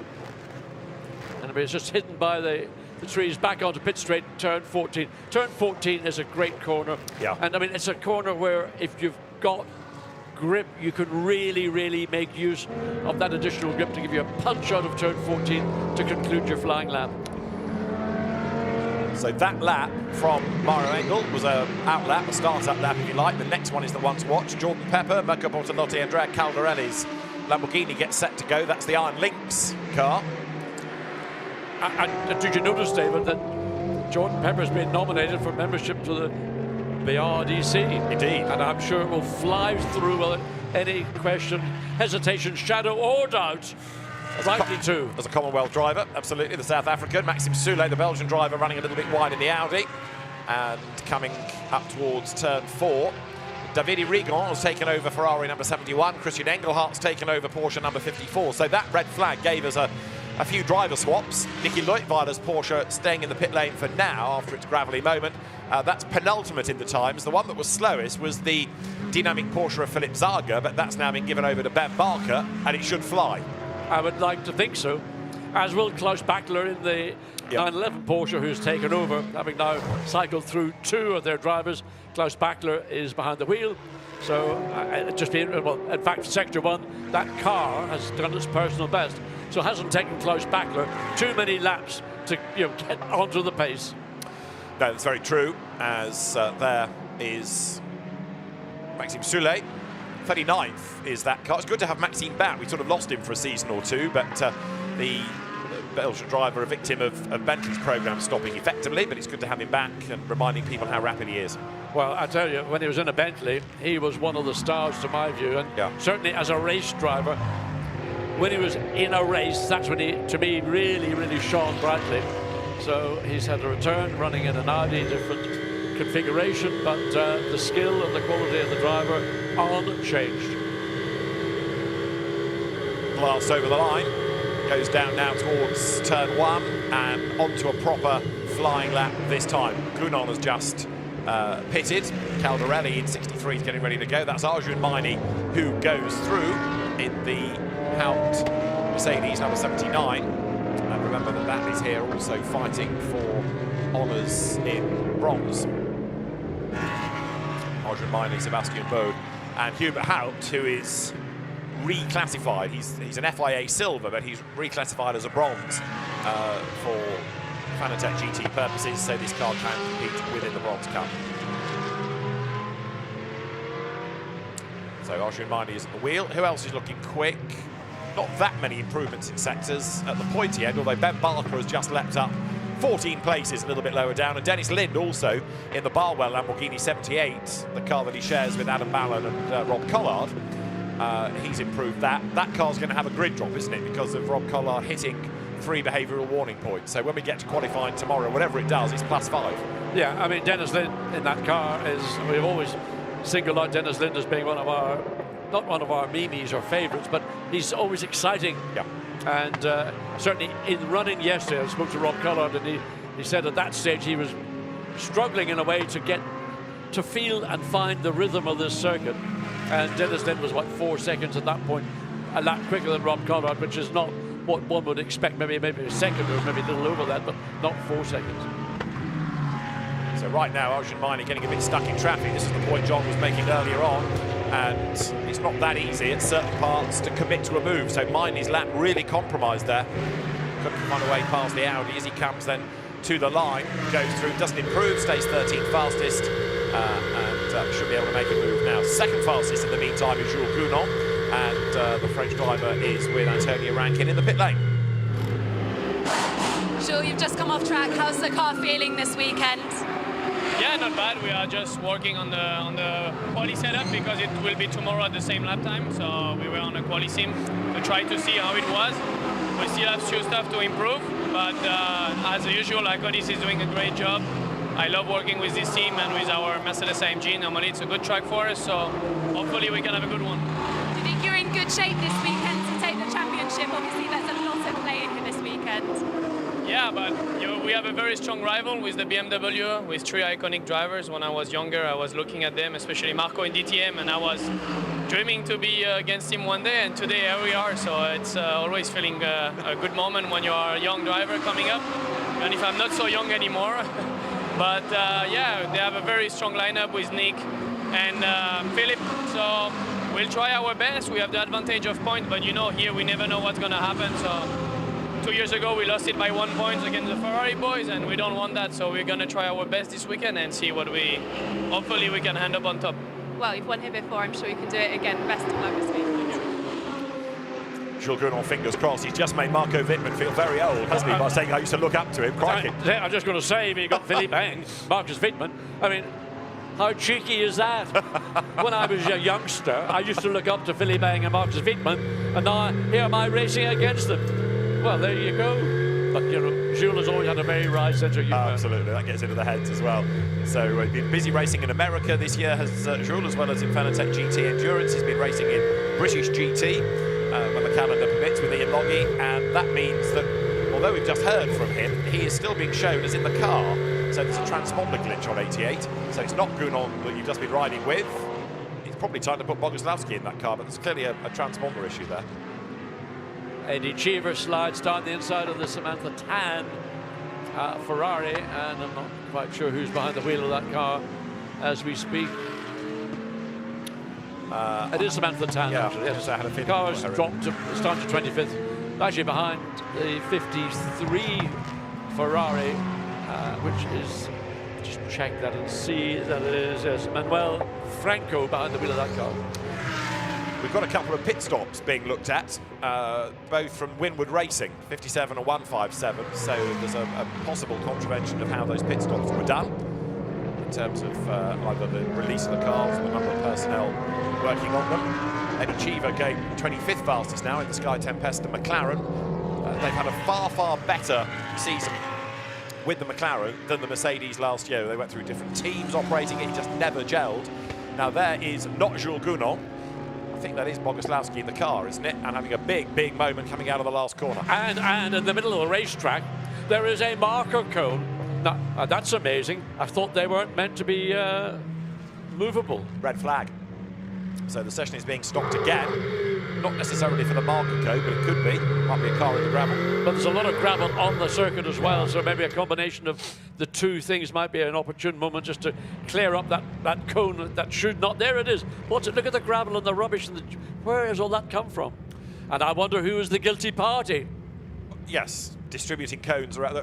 and it's just hidden by the trees, back onto pit straight, turn 14. Turn 14 is a great corner. Yeah. And I mean, it's a corner where if you've got grip, you can really, really make use of that additional grip to give you a punch out of turn 14 to conclude your flying lap. So that lap from Mario Engel was a out lap, a start-up lap if you like. The next one is the one to watch. Jordan Pepper, Marco Bortolotti, Andrea Caldarelli's Lamborghini gets set to go. That's the Iron Lynx car. And did you notice, David, that Jordan Pepper's been nominated for membership to the BRDC? Indeed. And I'm sure it will fly through without any question, hesitation, shadow or doubt. Rightly too. As a Commonwealth driver, absolutely. The South African, Maxime Soule, the Belgian driver, running a little bit wide in the Audi. And coming up towards turn 4. Davide Rigon has taken over Ferrari number 71. Christian Engelhardt's taken over Porsche number 54. So that red flag gave us a few driver swaps. Nicky Leutwiler's Porsche staying in the pit lane for now after its gravelly moment. That's penultimate in the times. The one that was slowest was the dynamic Porsche of Philipp Zager, but that's now been given over to Ben Barker, and it should fly. I would like to think so, as will Klaus Bachler in the 911 Porsche, who's taken over, having now cycled through 2 of their drivers. Klaus Bachler is behind the wheel. So in fact, Sector 1, that car has done its personal best. So it hasn't taken Klaus Bachler too many laps to get onto the pace. No, that's very true, as there is Maxime Soule. 39th is that car. It's good to have Maxime back. We sort of lost him for a season or 2, but the Belgian driver, a victim of Bentley's programme stopping effectively, but it's good to have him back and reminding people how rapid he is. Well, I tell you, when he was in a Bentley, he was one of the stars to my view, and certainly as a race driver, when he was in a race, that's when he, to me, really, really shone brightly. So he's had a return running in an Audi, different configuration, but the skill and the quality of the driver unchanged. Blast over the line, goes down now towards turn 1 and onto a proper flying lap this time. Gounon has just pitted. Caldarelli in 63 is getting ready to go. That's Arjun Maini who goes through in the Haupt Mercedes number 79. And remember that is here also fighting for honours in bronze. Arjun Maini, Sebastian Bode, and Hubert Haupt, who is reclassified. He's an FIA silver, but he's reclassified as a bronze for Fanatec GT purposes, so this car can compete within the Bronze Cup. So Arjun Maini is at the wheel. Who else is looking quick? Not that many improvements in sectors at the pointy end, although Ben Barker has just leapt up 14 places, a little bit lower down, and Dennis Lind also in the Barwell Lamborghini 78, the car that he shares with Adam Ballon and Rob Collard. He's improved that. That car's going to have a grid drop, isn't it, because of Rob Collard hitting 3 behavioural warning points. So when we get to qualifying tomorrow, whatever it does, it's +5. Yeah, I mean, Dennis Lind in that car is, we've always singled out Dennis Lind as being one of our, not one of our memes or favourites, but he's always exciting. Yeah. And certainly in running yesterday, I spoke to Rob Collard, and he said at that stage he was struggling in a way to get to feel and find the rhythm of this circuit. And Dennis Lind was, what, 4 seconds at that point, a lap quicker than Rob Collard, which is not what one would expect, maybe a second or maybe a little over that, but not 4 seconds. So right now, Arjun Maini getting a bit stuck in traffic. This is the point John was making earlier on, and it's not that easy at certain parts to commit to a move. So Maini's lap really compromised there. Could find a way past the Audi as he comes then to the line, goes through, doesn't improve, stays 13th fastest, and should be able to make a move now. Second fastest in the meantime is Jules Gounon, and the French driver is with Antonio Rankin in the pit lane. Jules, you've just come off track. How's the car feeling this weekend? Yeah, not bad. We are just working on the quali setup because it will be tomorrow at the same lap time. So we were on a quali sim to try to see how it was. We still have few stuff to improve, but as usual, Otis is doing a great job. I love working with this team and with our Mercedes AMG. Normally it's a good track for us, so hopefully we can have a good one. Do you think you're in good shape this weekend to take the championship? Obviously there's a lot at play here this weekend. Yeah, but we have a very strong rival with the BMW, with 3 iconic drivers. When I was younger, I was looking at them, especially Marco in DTM, and I was dreaming to be against him one day, and today here we are. So it's always feeling a good moment when you are a young driver coming up, and if I'm not so young anymore. But yeah, they have a very strong lineup with Nick and Philip, so we'll try our best. We have the advantage of points, but you know, here we never know what's going to happen. So 2 years ago we lost it by 1 point against the Ferrari boys, and we don't want that, so we're going to try our best this weekend and see what hopefully we can end up on top. Well, you've won here before, I'm sure you can do it again. Best of luck this weekend. Jules Gounon, fingers crossed. He's just made Marco Wittmann feel very old, hasn't he, by saying I used to look up to him. Crikey. I'm just going to say, you got Philippe Heng, Marcus Wittmann. I mean, how cheeky is that? When I was a youngster, I used to look up to Philippe Heng and Marcus Wittmann, and now here am I racing against them. Well, there you go. But, you know, Jules has always had a very wry sense of humour. Absolutely, that gets into the heads as well. So he's been busy racing in America this year, has Jules, as well as in Fanatec GT Endurance. He's been racing in British GT when the calendar permits with Ian Logie, and that means that, although we've just heard from him, he is still being shown as in the car. So there's a transponder glitch on 88. So it's not Gounon that you've just been riding with. He's probably trying to put Boguslavski in that car, but there's clearly a transponder issue there. Eddie Cheever slides down the inside of the Samantha Tan Ferrari, and I'm not quite sure who's behind the wheel of that car as we speak. It is Samantha Tan, yeah, actually. Yes. I had a The feeling car it has was dropped to start to 25th, actually behind the 53 Ferrari, which is, just check that and see that it is, yes, Manuel Franco behind the wheel of that car. We've got a couple of pit stops being looked at, both from Winwood Racing, 57 and 157, so there's a possible contravention of how those pit stops were done in terms of either the release of the cars or the number of personnel working on them. Eddie Cheever going 25th fastest now in the Sky Tempest and McLaren. They've had a far, far better season with the McLaren than the Mercedes last year. They went through different teams operating it, he just never gelled. Now there is not Jules Gounon. I think that is Boguslavski in the car, isn't it? And having a big, big moment coming out of the last corner. And in the middle of the racetrack, there is a marker cone. Now, that's amazing. I thought they weren't meant to be movable. Red flag. So the session is being stopped again. Not necessarily for the marker code, but it could be. Might be a car in the gravel. But there's a lot of gravel on the circuit as well, so maybe a combination of the two things might be an opportune moment just to clear up that cone that should not. There it is. What's it? Look at the gravel and the rubbish. And where has all that come from? And I wonder who is the guilty party. Yes, distributing cones around.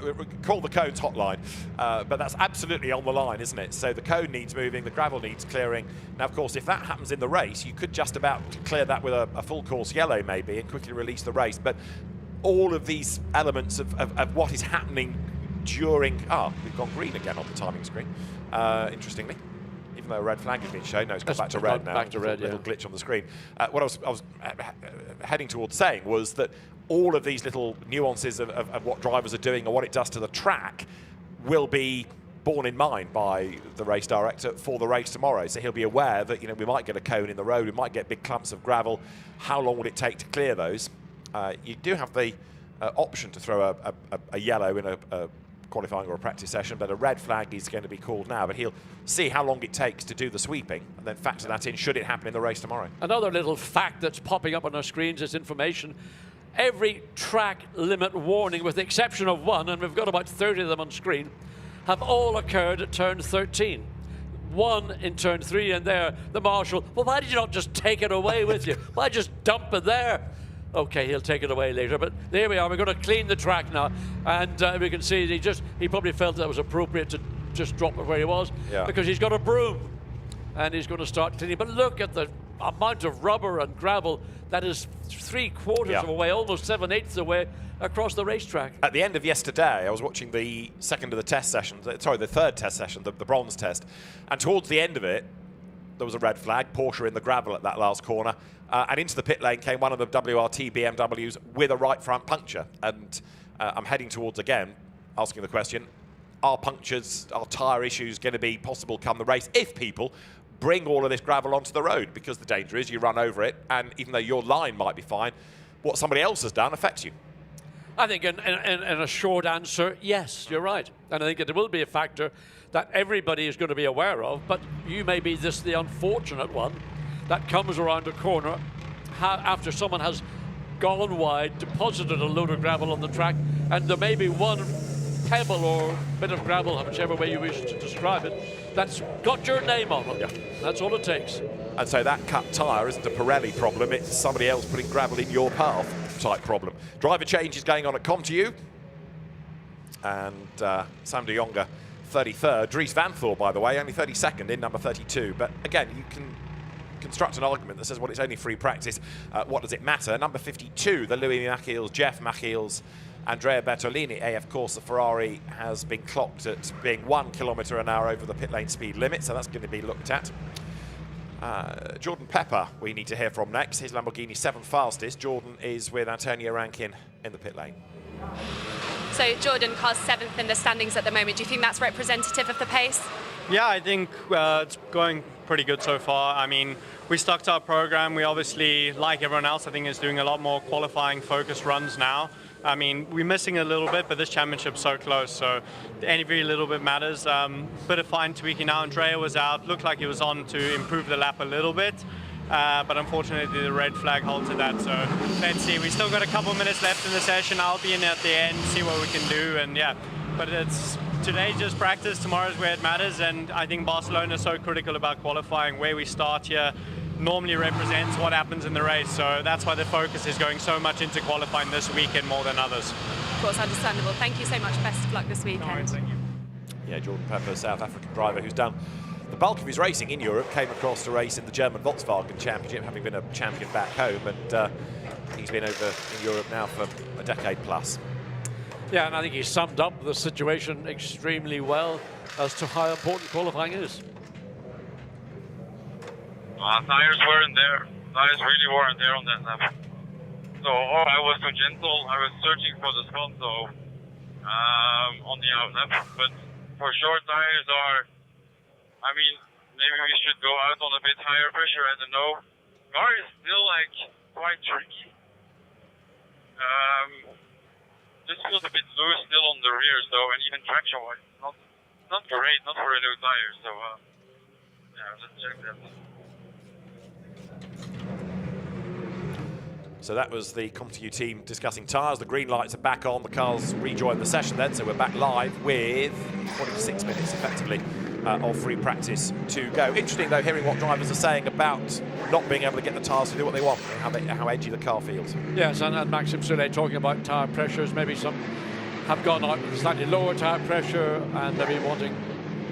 Call the cones hotline, but that's absolutely on the line, isn't it? So the cone needs moving, the gravel needs clearing. Now, of course, if that happens in the race, you could just about clear that with a full course yellow maybe and quickly release the race. But all of these elements of what is happening during... we've gone green again on the timing screen, interestingly. Even though a red flag has been shown, no, it's gone back to red now. Back to red, little glitch on the screen. What I was heading towards saying was that all of these little nuances of what drivers are doing and what it does to the track will be borne in mind by the race director for the race tomorrow. So he'll be aware that, you know, we might get a cone in the road, we might get big clumps of gravel. How long would it take to clear those? You do have the option to throw a yellow in a qualifying or a practice session, but a red flag is going to be called now. But he'll see how long it takes to do the sweeping and then factor that in should it happen in the race tomorrow. Another little fact that's popping up on our screens is information. Every track limit warning, with the exception of one, and we've got about 30 of them on screen, have all occurred at turn 13. One in turn 3, and there, the marshal, well, why did you not just take it away with you? Why just dump it there? okay, he'll take it away later. But there we are. We're going to clean the track now, and we can see he probably felt that it was appropriate to just drop it where he was, because he's got a broom, and he's going to start cleaning. But look at the amount of rubber and gravel that is 3/4 of the way, almost 7/8 of the way across the racetrack. At the end of yesterday, I was watching the second of the test sessions, sorry, the third test session, the bronze test, and towards the end of it, there was a red flag, Porsche in the gravel at that last corner, and into the pit lane came one of the WRT BMWs with a right front puncture. And I'm heading towards, again, asking the question, are punctures, are tyre issues going to be possible come the race if people bring all of this gravel onto the road? Because the danger is you run over it, and even though your line might be fine, what somebody else has done affects you. I think in a short answer, yes, you're right. And I think it will be a factor that everybody is going to be aware of, but you may be the unfortunate one that comes around a corner after someone has gone wide, deposited a load of gravel on the track, and there may be one pebble or bit of gravel, whichever way you wish to describe it, that's got your name on it. Yeah. That's all it takes. And so that cut tyre isn't a Pirelli problem, it's somebody else putting gravel in your path type problem. Driver change is going on at ComTU. And Sam de Jonge, 33rd. Dries Van Thor, by the way, only 32nd in number 32. But again, you can construct an argument that says, well, it's only free practice. What does it matter? Number 52, the Louis Machiels, Jeff Machiels, Andrea Bertolini, AF Corse Ferrari, has been clocked at being 1 kilometre an hour over the pit lane speed limit, so that's going to be looked at. Jordan Pepper, we need to hear from next. His Lamborghini 7th fastest. Jordan is with Antonio Rankin in the pit lane. So Jordan, car's 7th in the standings at the moment. Do you think that's representative of the pace? Yeah, I think it's going pretty good so far. I mean, we stuck to our program. We obviously, like everyone else, I think is doing a lot more qualifying focused runs now. I mean, we're missing a little bit, but this championship's so close, so every little bit matters. Bit of fine tweaking now. Andrea was out, looked like he was on to improve the lap a little bit, but unfortunately the red flag halted that. So let's see. We still got a couple minutes left in the session. I'll be in at the end, see what we can do, and yeah. But it's today just practice. Tomorrow's where it matters, and I think Barcelona is so critical about qualifying. Where we start here normally represents what happens in the race, so that's why the focus is going so much into qualifying this weekend more than others. Of course, understandable. Thank you so much. Best of luck this weekend. All right, thank you. Yeah, Jordan Pepper, South African driver who's done the bulk of his racing in Europe, came across to race in the German Volkswagen Championship, having been a champion back home, and he's been over in Europe now for a decade plus. Yeah, and I think he summed up the situation extremely well as to how important qualifying is. Tires weren't there. Tires really weren't there on that lap. So, I was too gentle. I was searching for the spot, so on the out lap. But for short tires I mean, maybe we should go out on a bit higher pressure. I don't know. Car is still like quite tricky. Just feels a bit loose still on the rear, so, and even traction-wise, not great, not for a new tire. So, yeah, let's check that. So that was the ComTU team discussing tyres. The green lights are back on. The cars rejoin the session then, so we're back live with 46 minutes, effectively, of free practice to go. Interesting, though, hearing what drivers are saying about not being able to get the tyres to do what they want, and how edgy the car feels. Yes, and Maxime Soulet talking about tyre pressures. Maybe some have gone out with slightly lower tyre pressure and maybe wanting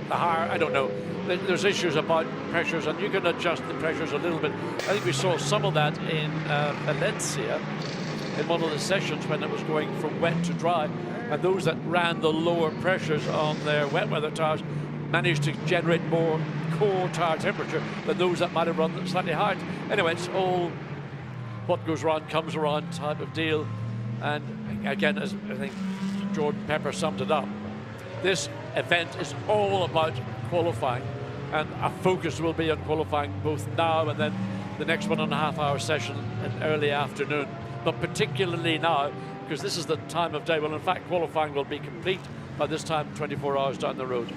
the higher. I don't know. There's issues about pressures, and you can adjust the pressures a little bit. I think we saw some of that in Valencia in one of the sessions when it was going from wet to dry, and those that ran the lower pressures on their wet weather tyres managed to generate more core tyre temperature than those that might have run slightly higher. Anyway, it's all what goes around comes around type of deal. And again, as I think Jordan Pepper summed it up, this event is all about qualifying, and our focus will be on qualifying both now and then the next 1.5 hour session in early afternoon, but particularly now because this is the time of day. Well, in fact, qualifying will be complete by this time 24 hours down the road.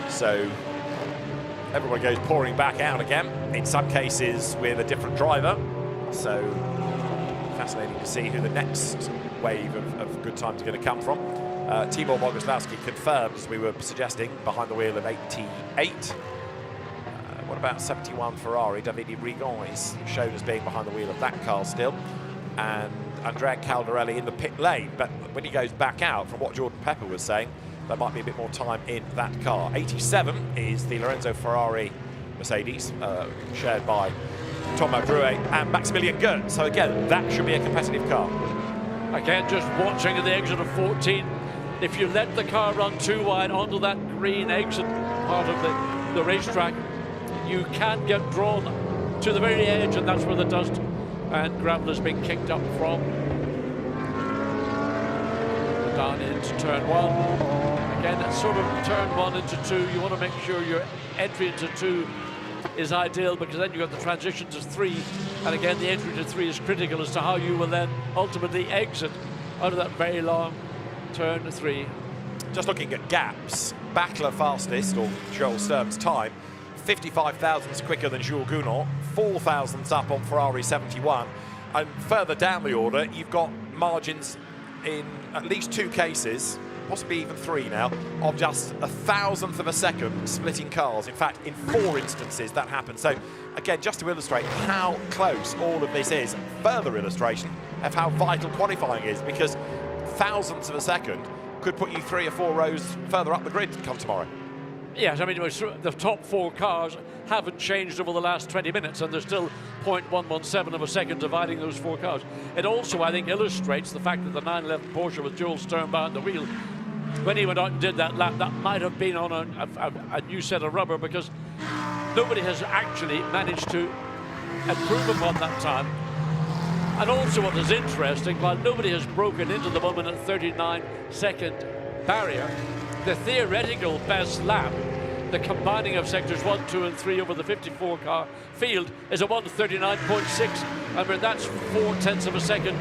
So everyone goes pouring back out again, in some cases with a different driver. So fascinating to see who the next wave of good times are going to come from. Tibor Boguslawski confirmed, as we were suggesting, behind the wheel of 88. What about 71 Ferrari? Davide Rigon is shown as being behind the wheel of that car still. And Andrea Caldarelli in the pit lane. But when he goes back out, from what Jordan Pepper was saying, there might be a bit more time in that car. 87 is the Lorenzo Ferrari Mercedes, shared by Thomas Drouet and Maximilian Goetz. So again, that should be a competitive car. Again, just watching at the exit of 14, if you let the car run too wide onto that green exit part of the racetrack, you can get drawn to the very edge, and that's where the dust and gravel has been kicked up from. Down into turn 1. Again, that's sort of turn 1 into 2. You want to make sure your entry into 2 is ideal, because then you've got the transition to 3, and again the entry to 3 is critical as to how you will then ultimately exit out of that very long turn 3. Just looking at gaps, Battler fastest, or Joel Sturm's time, 55 thousandths quicker than Jules Gounon, 4 thousandths up on Ferrari 71, and further down the order you've got margins in at least 2 cases, possibly even 3 now, of just 1,000th of a second splitting cars. In fact, in 4 instances that happened. So again, just to illustrate how close all of this is, further illustration of how vital qualifying is, because thousandths of a second could put you 3 or 4 rows further up the grid come tomorrow. Yes, I mean, the top 4 cars haven't changed over the last 20 minutes, and there's still 0.117 of a second dividing those 4 cars. It also, I think, illustrates the fact that the 911 Porsche with Joel Sturm behind the wheel, when he went out and did that lap, that might have been on a new set of rubber, because nobody has actually managed to improve upon that time. And also what is interesting, while nobody has broken into the 1 minute 39-second barrier, the theoretical best lap, the combining of sectors 1, 2 and 3 over the 54 car field, is a 1:39.6. I mean, that's 0.4 of a second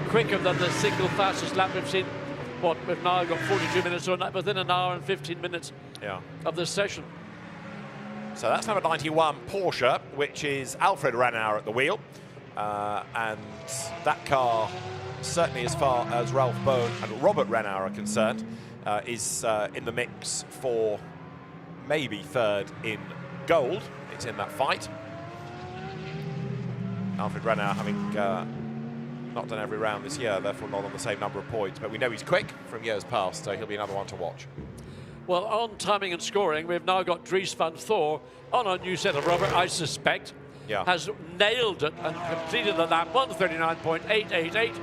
quicker than the single fastest lap we've seen. What, we've now got 42 minutes, so within an hour and 15 minutes of this session. So that's number 91 Porsche, which is Alfred Ranauer at the wheel. And that car, certainly as far as Ralph Bowen and Robert Ranauer are concerned, is in the mix for maybe 3rd in gold. It's in that fight. Alfred Ranauer having not done every round this year, therefore not on the same number of points, but we know he's quick from years past, so he'll be another one to watch. Well, on timing and scoring, we've now got Dries van Thor on a new set of rubber, I suspect, has nailed it and completed the lap, 1:39.888.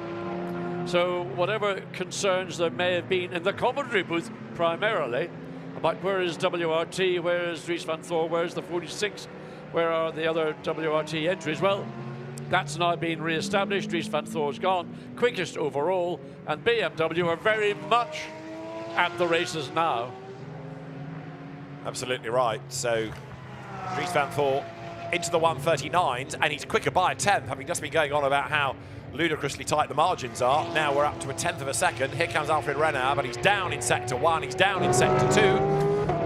So whatever concerns there may have been in the commentary booth primarily about where is WRT, where is Dries van Thor, where is the 46, where are the other WRT entries, well, that's now been re-established. Dries van Thor's gone, quickest overall, and BMW are very much at the races now. Absolutely right. So Dries van Thor into the 1:39s, and he's quicker by a 10th, having just been going on about how ludicrously tight the margins are. Now we're up to a 1/10 of a second. Here comes Alfred Ranauer, but he's down in sector 1, he's down in sector 2.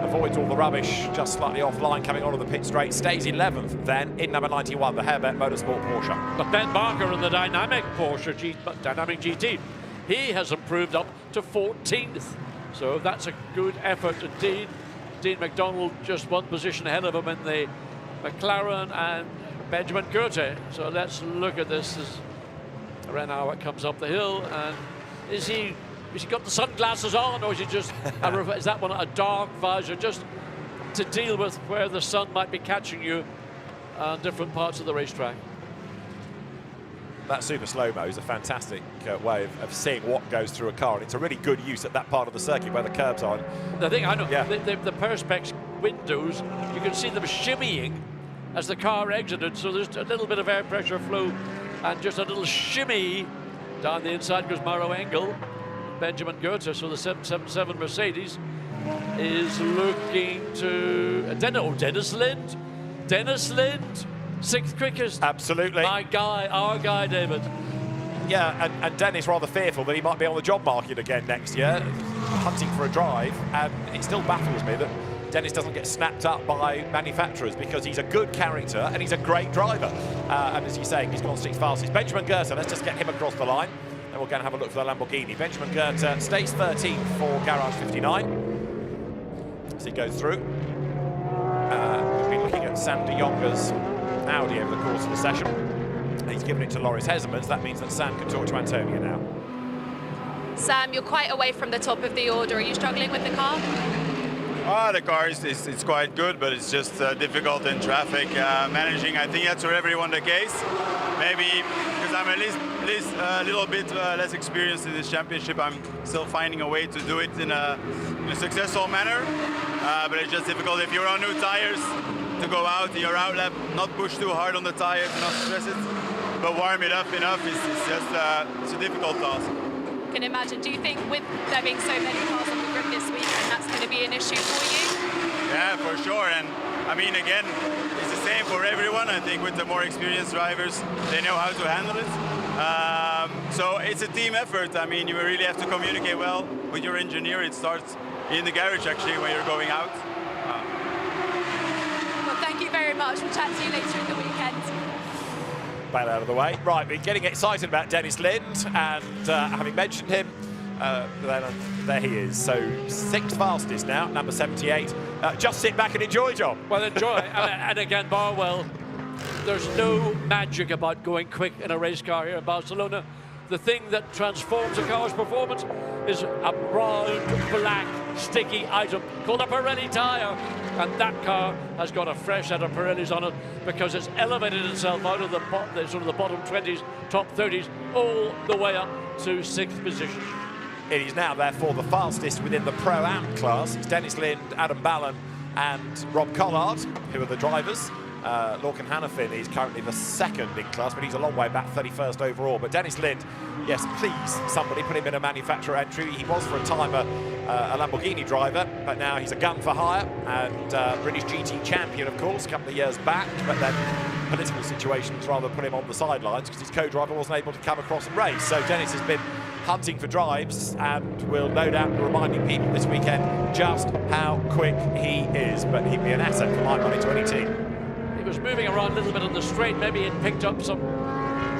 Avoids all the rubbish, just slightly offline, coming onto the pit straight. Stays 11th then in number 91, the Herbert Motorsport Porsche. But Ben Barker in the Dynamic Porsche Dynamic GT, he has improved up to 14th. So that's a good effort indeed. Dean McDonald just 1 position ahead of him in the McLaren, and Benjamin Goethe. So let's look at this as Ranauer comes up the hill, and is he got the sunglasses on, or is he just is that one a dark visor just to deal with where the sun might be catching you on different parts of the racetrack? That super slow-mo is a fantastic way of seeing what goes through a car, and it's a really good use at that part of the circuit where the curbs are. The thing I know, the Perspex windows, you can see them shimmying as the car exited, so there's a little bit of air pressure flow and just a little shimmy down the inside goes Mauro Engel, Benjamin Goethe. So the 777 Mercedes is looking to Dennis Lind. Dennis Lind, 6th quickest. Absolutely. My guy, our guy, David. Yeah, and Dennis rather fearful that he might be on the job market again next year, hunting for a drive, and it still baffles me that Dennis doesn't get snapped up by manufacturers, because he's a good character and he's a great driver. And as you're saying, he's gone 6th fastest. Benjamin Goethe, let's just get him across the line, and we're going to have a look for the Lamborghini. Benjamin Goethe stays 13th for Garage 59 as he goes through. We've been looking at Sam de Jonge's Audi over the course of the session. He's given it to Loris Hezemans. That means that Sam can talk to Antonia now. Sam, you're quite away from the top of the order. Are you struggling with the car? The car is quite good, but it's just difficult in traffic. Managing, I think that's for everyone the case. Maybe because I'm at least a little bit less experienced in this championship, I'm still finding a way to do it in a successful manner. But it's just difficult if you're on new tires to go out, your outlap, not push too hard on the tires, not stress it, but warm it up enough. It's just it's a difficult task. Can imagine. Do you think with there being so many cars on the grid this weekend, that's going to be an issue for you? Yeah, for sure. And I mean, again, it's the same for everyone. I think with the more experienced drivers, they know how to handle it. So it's a team effort. I mean, you really have to communicate well with your engineer. It starts in the garage, actually, when you're going out. Well, thank you very much. We'll chat to you later in the weekend. Bail out of the way. Right, we're getting excited about Dennis Lind, and having mentioned him, there he is. So 6th fastest now, number 78. Just sit back and enjoy, John. Well, enjoy. And again, Barwell, there's no magic about going quick in a race car here in Barcelona. The thing that transforms a car's performance is a round, black, sticky item called a Pirelli tyre. And that car has got a fresh set of Pirellis on it because it's elevated itself out of the bottom 20s, top 30s, all the way up to 6th position. It is now, therefore, the fastest within the Pro-Am class. It's Dennis Lind, Adam Ballon, and Rob Collard, who are the drivers. Lorcan Hannafin is currently the 2nd in class, but he's a long way back, 31st overall. But Dennis Lind, yes, please, somebody put him in a manufacturer entry. He was for a time a Lamborghini driver, but now he's a gun for hire, and British GT champion, of course, a couple of years back, but then political situations rather put him on the sidelines because his co-driver wasn't able to come across and race. So Dennis has been hunting for drives and will no doubt be reminding people this weekend just how quick he is. But he'd be an asset for my money to any team. He was moving around a little bit on the straight. Maybe he'd picked up some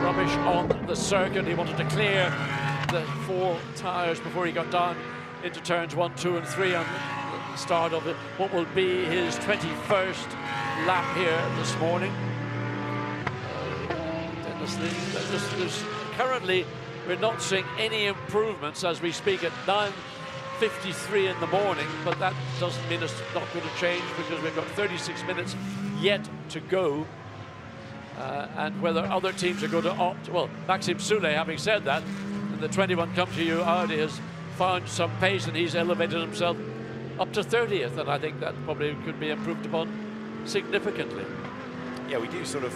rubbish on the circuit. He wanted to clear the 4 tyres before he got down into turns 1, 2 and 3 on the start of what will be his 21st lap here this morning. Currently, we're not seeing any improvements as we speak at 9:53 in the morning, but that doesn't mean it's not going to change because we've got 36 minutes yet to go. And whether other teams are going to opt, well, Maxime Soule, having said that, in the 21 Come To You Audi has found some pace and he's elevated himself up to 30th, and I think that probably could be improved upon significantly. Yeah, we do sort of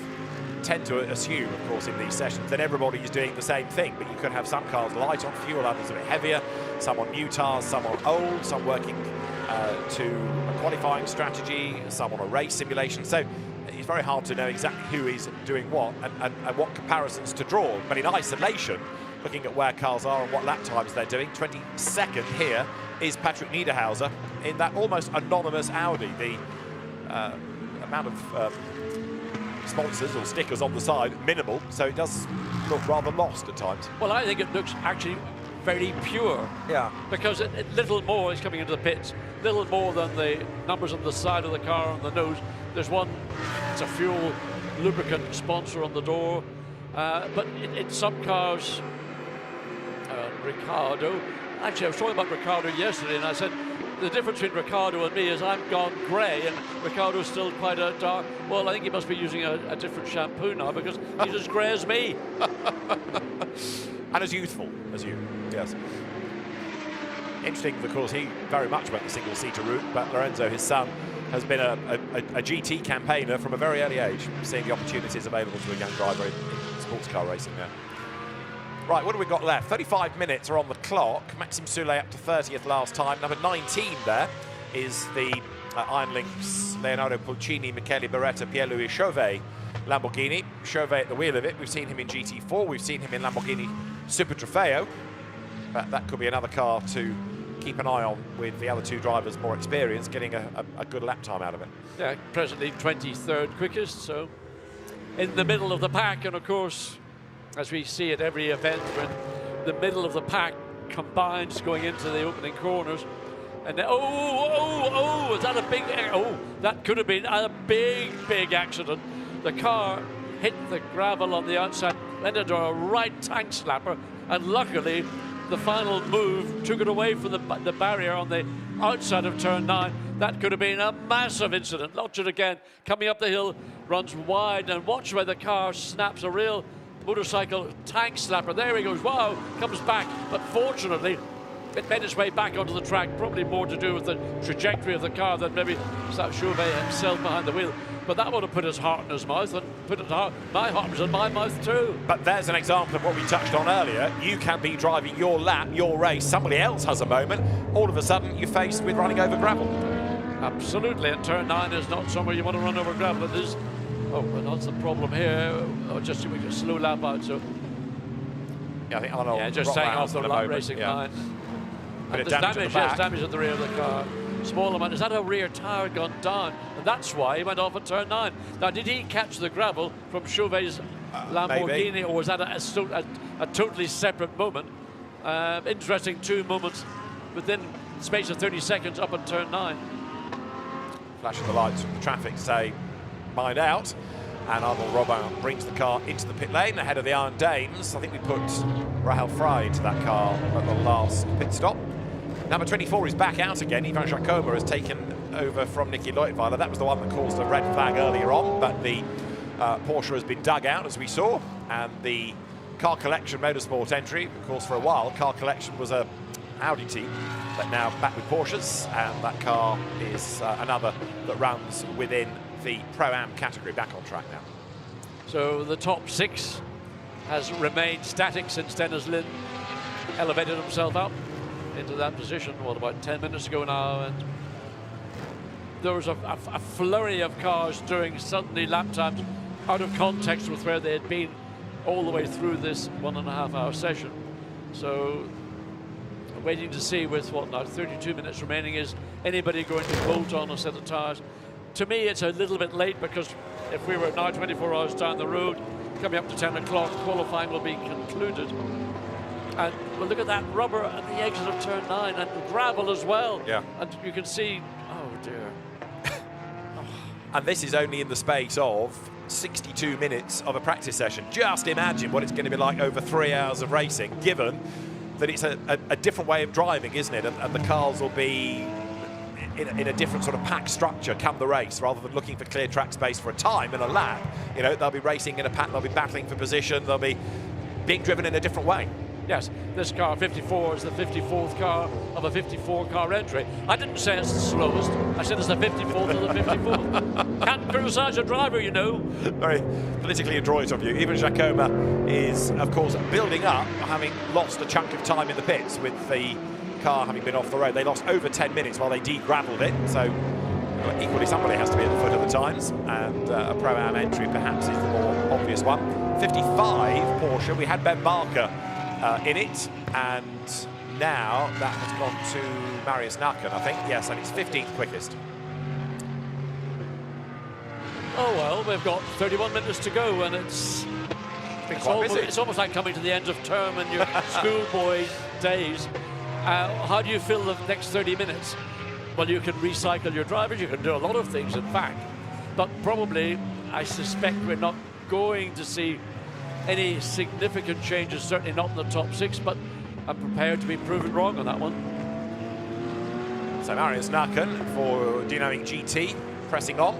tend to assume, of course, in these sessions that everybody is doing the same thing, but you could have some cars light on fuel, others a bit heavier, some on new tires, some on old, some working to a qualifying strategy, some on a race simulation. So it's very hard to know exactly who is doing what and what comparisons to draw. But in isolation, looking at where cars are and what lap times they're doing, 22nd here is Patrick Niederhauser in that almost anonymous Audi. The amount of sponsors or stickers on the side, minimal, so it does look rather lost at times. Well, I think it looks actually very pure. Yeah. Because little more is coming into the pits, little more than the numbers on the side of the car on the nose. There's one, it's a fuel lubricant sponsor on the door, but in some cars, Ricardo, actually I was talking about Ricardo yesterday and I said, the difference between Ricardo and me is I'm gone grey and Ricardo's still quite a dark. Well, I think he must be using a different shampoo now because he's as grey as me. And as youthful as you, yes. Interesting, of course, he very much went the single-seater route, but Lorenzo, his son, has been a GT campaigner from a very early age, seeing the opportunities available to a young driver in sports car racing now. Right, what have we got left? 35 minutes are on the clock. Maxime Soule up to 30th last time. Number 19 there is the Iron Lynx Leonardo Pulcini, Michele Beretta, Pierre-Louis Chauvet Lamborghini. Chauvet at the wheel of it. We've seen him in GT4. We've seen him in Lamborghini Super Trofeo. But that could be another car to keep an eye on with the other 2 drivers more experienced, getting a good lap time out of it. Yeah, presently 23rd quickest, so in the middle of the pack, and of course, as we see at every event, when the middle of the pack combines going into the opening corners, And then, oh, is that a big, oh, that could have been a big accident. The car hit the gravel on the outside, ended a right tank slapper, and luckily the final move took it away from the barrier on the outside of turn 9. That could have been a massive incident. Watch it again, coming up the hill, runs wide, and watch where the car snaps a real motorcycle tank slapper. There he goes, wow, comes back, but fortunately it made its way back onto the track, probably more to do with the trajectory of the car than maybe Chauvet himself behind the wheel. But that would have put his heart in his mouth, and my heart was in my mouth too. But there's an example of what we touched on earlier. You can be driving your lap, your race, somebody else has a moment, all of a sudden you're faced with running over gravel. Absolutely, and turn 9 is not somewhere you want to run over gravel. It is. Oh, but that's the problem here. Oh, just we can slow lap out, so. Yeah, I think Arnold. Yeah, just staying off the lap racing line. And there's damage, yes, damage at the rear of the car. Small amount. Is that a rear tire gone down? And that's why he went off at turn 9. Now, did he catch the gravel from Chauvet's Lamborghini, maybe. or was that a totally separate moment? Interesting 2 moments within the space of 30 seconds up at turn 9. Flashing the lights from the traffic to say, mind out. And Arnold Robin brings the car into the pit lane ahead of the Iron Dames. I think we put Rahel Fry into that car at the last pit stop. Number 24 is back out again. Ivan Jacoma has taken over from Nicky Leutwiler. That was the one that caused a red flag earlier on, but the Porsche has been dug out, as we saw, and the Car Collection Motorsport entry, of course, for a while, Car Collection was a Audi team, but now back with Porsches, and that car is another that runs within the Pro-Am category, back on track now. So the top 6 has remained static since Dennis Lynn elevated himself up into that position, what, about 10 minutes ago now, and there was a flurry of cars doing suddenly lap times out of context with where they had been all the way through this 1.5 hour session. So waiting to see with what now 32 minutes remaining, is anybody going to bolt on a set of tires? To me, it's a little bit late, because if we were now 24 hours down the road, coming up to 10 o'clock, qualifying will be concluded. And well, look at that rubber at the exit of turn 9, and gravel as well. Yeah. And you can see, oh dear. And this is only in the space of 62 minutes of a practice session. Just imagine what it's going to be like over 3 hours of racing, given that it's a different way of driving, isn't it? And the cars will be in a different sort of pack structure come the race, rather than looking for clear track space for a time and a lap. You know, they'll be racing in a pack, they'll be battling for position, they'll be being driven in a different way. Yes, this car 54 is the 54th car of a 54-car entry. I didn't say it's the slowest. I said it's the 54th of the 54th. Can't criticise a driver, you know. Very politically adroit of you. Even Jacoma is, of course, building up, having lost a chunk of time in the pits with the car having been off the road. They lost over 10 minutes while they de-gravelled it, so equally somebody has to be at the foot of the times, and a Pro-Am entry perhaps is the more obvious one. 55 Porsche, we had Ben Barker in it, and now that has gone to Marius Nacken, I think. Yes, and it's 15th quickest. Oh well, we've got 31 minutes to go, and it's almost like coming to the end of term in your schoolboy days. How do you feel the next 30 minutes? Well, you can recycle your drivers, you can do a lot of things, in fact, but probably, I suspect we're not going to see any significant changes, certainly not in the top 6, but I'm prepared to be proven wrong on that one. So Marius Nacken for Dynamic GT pressing on.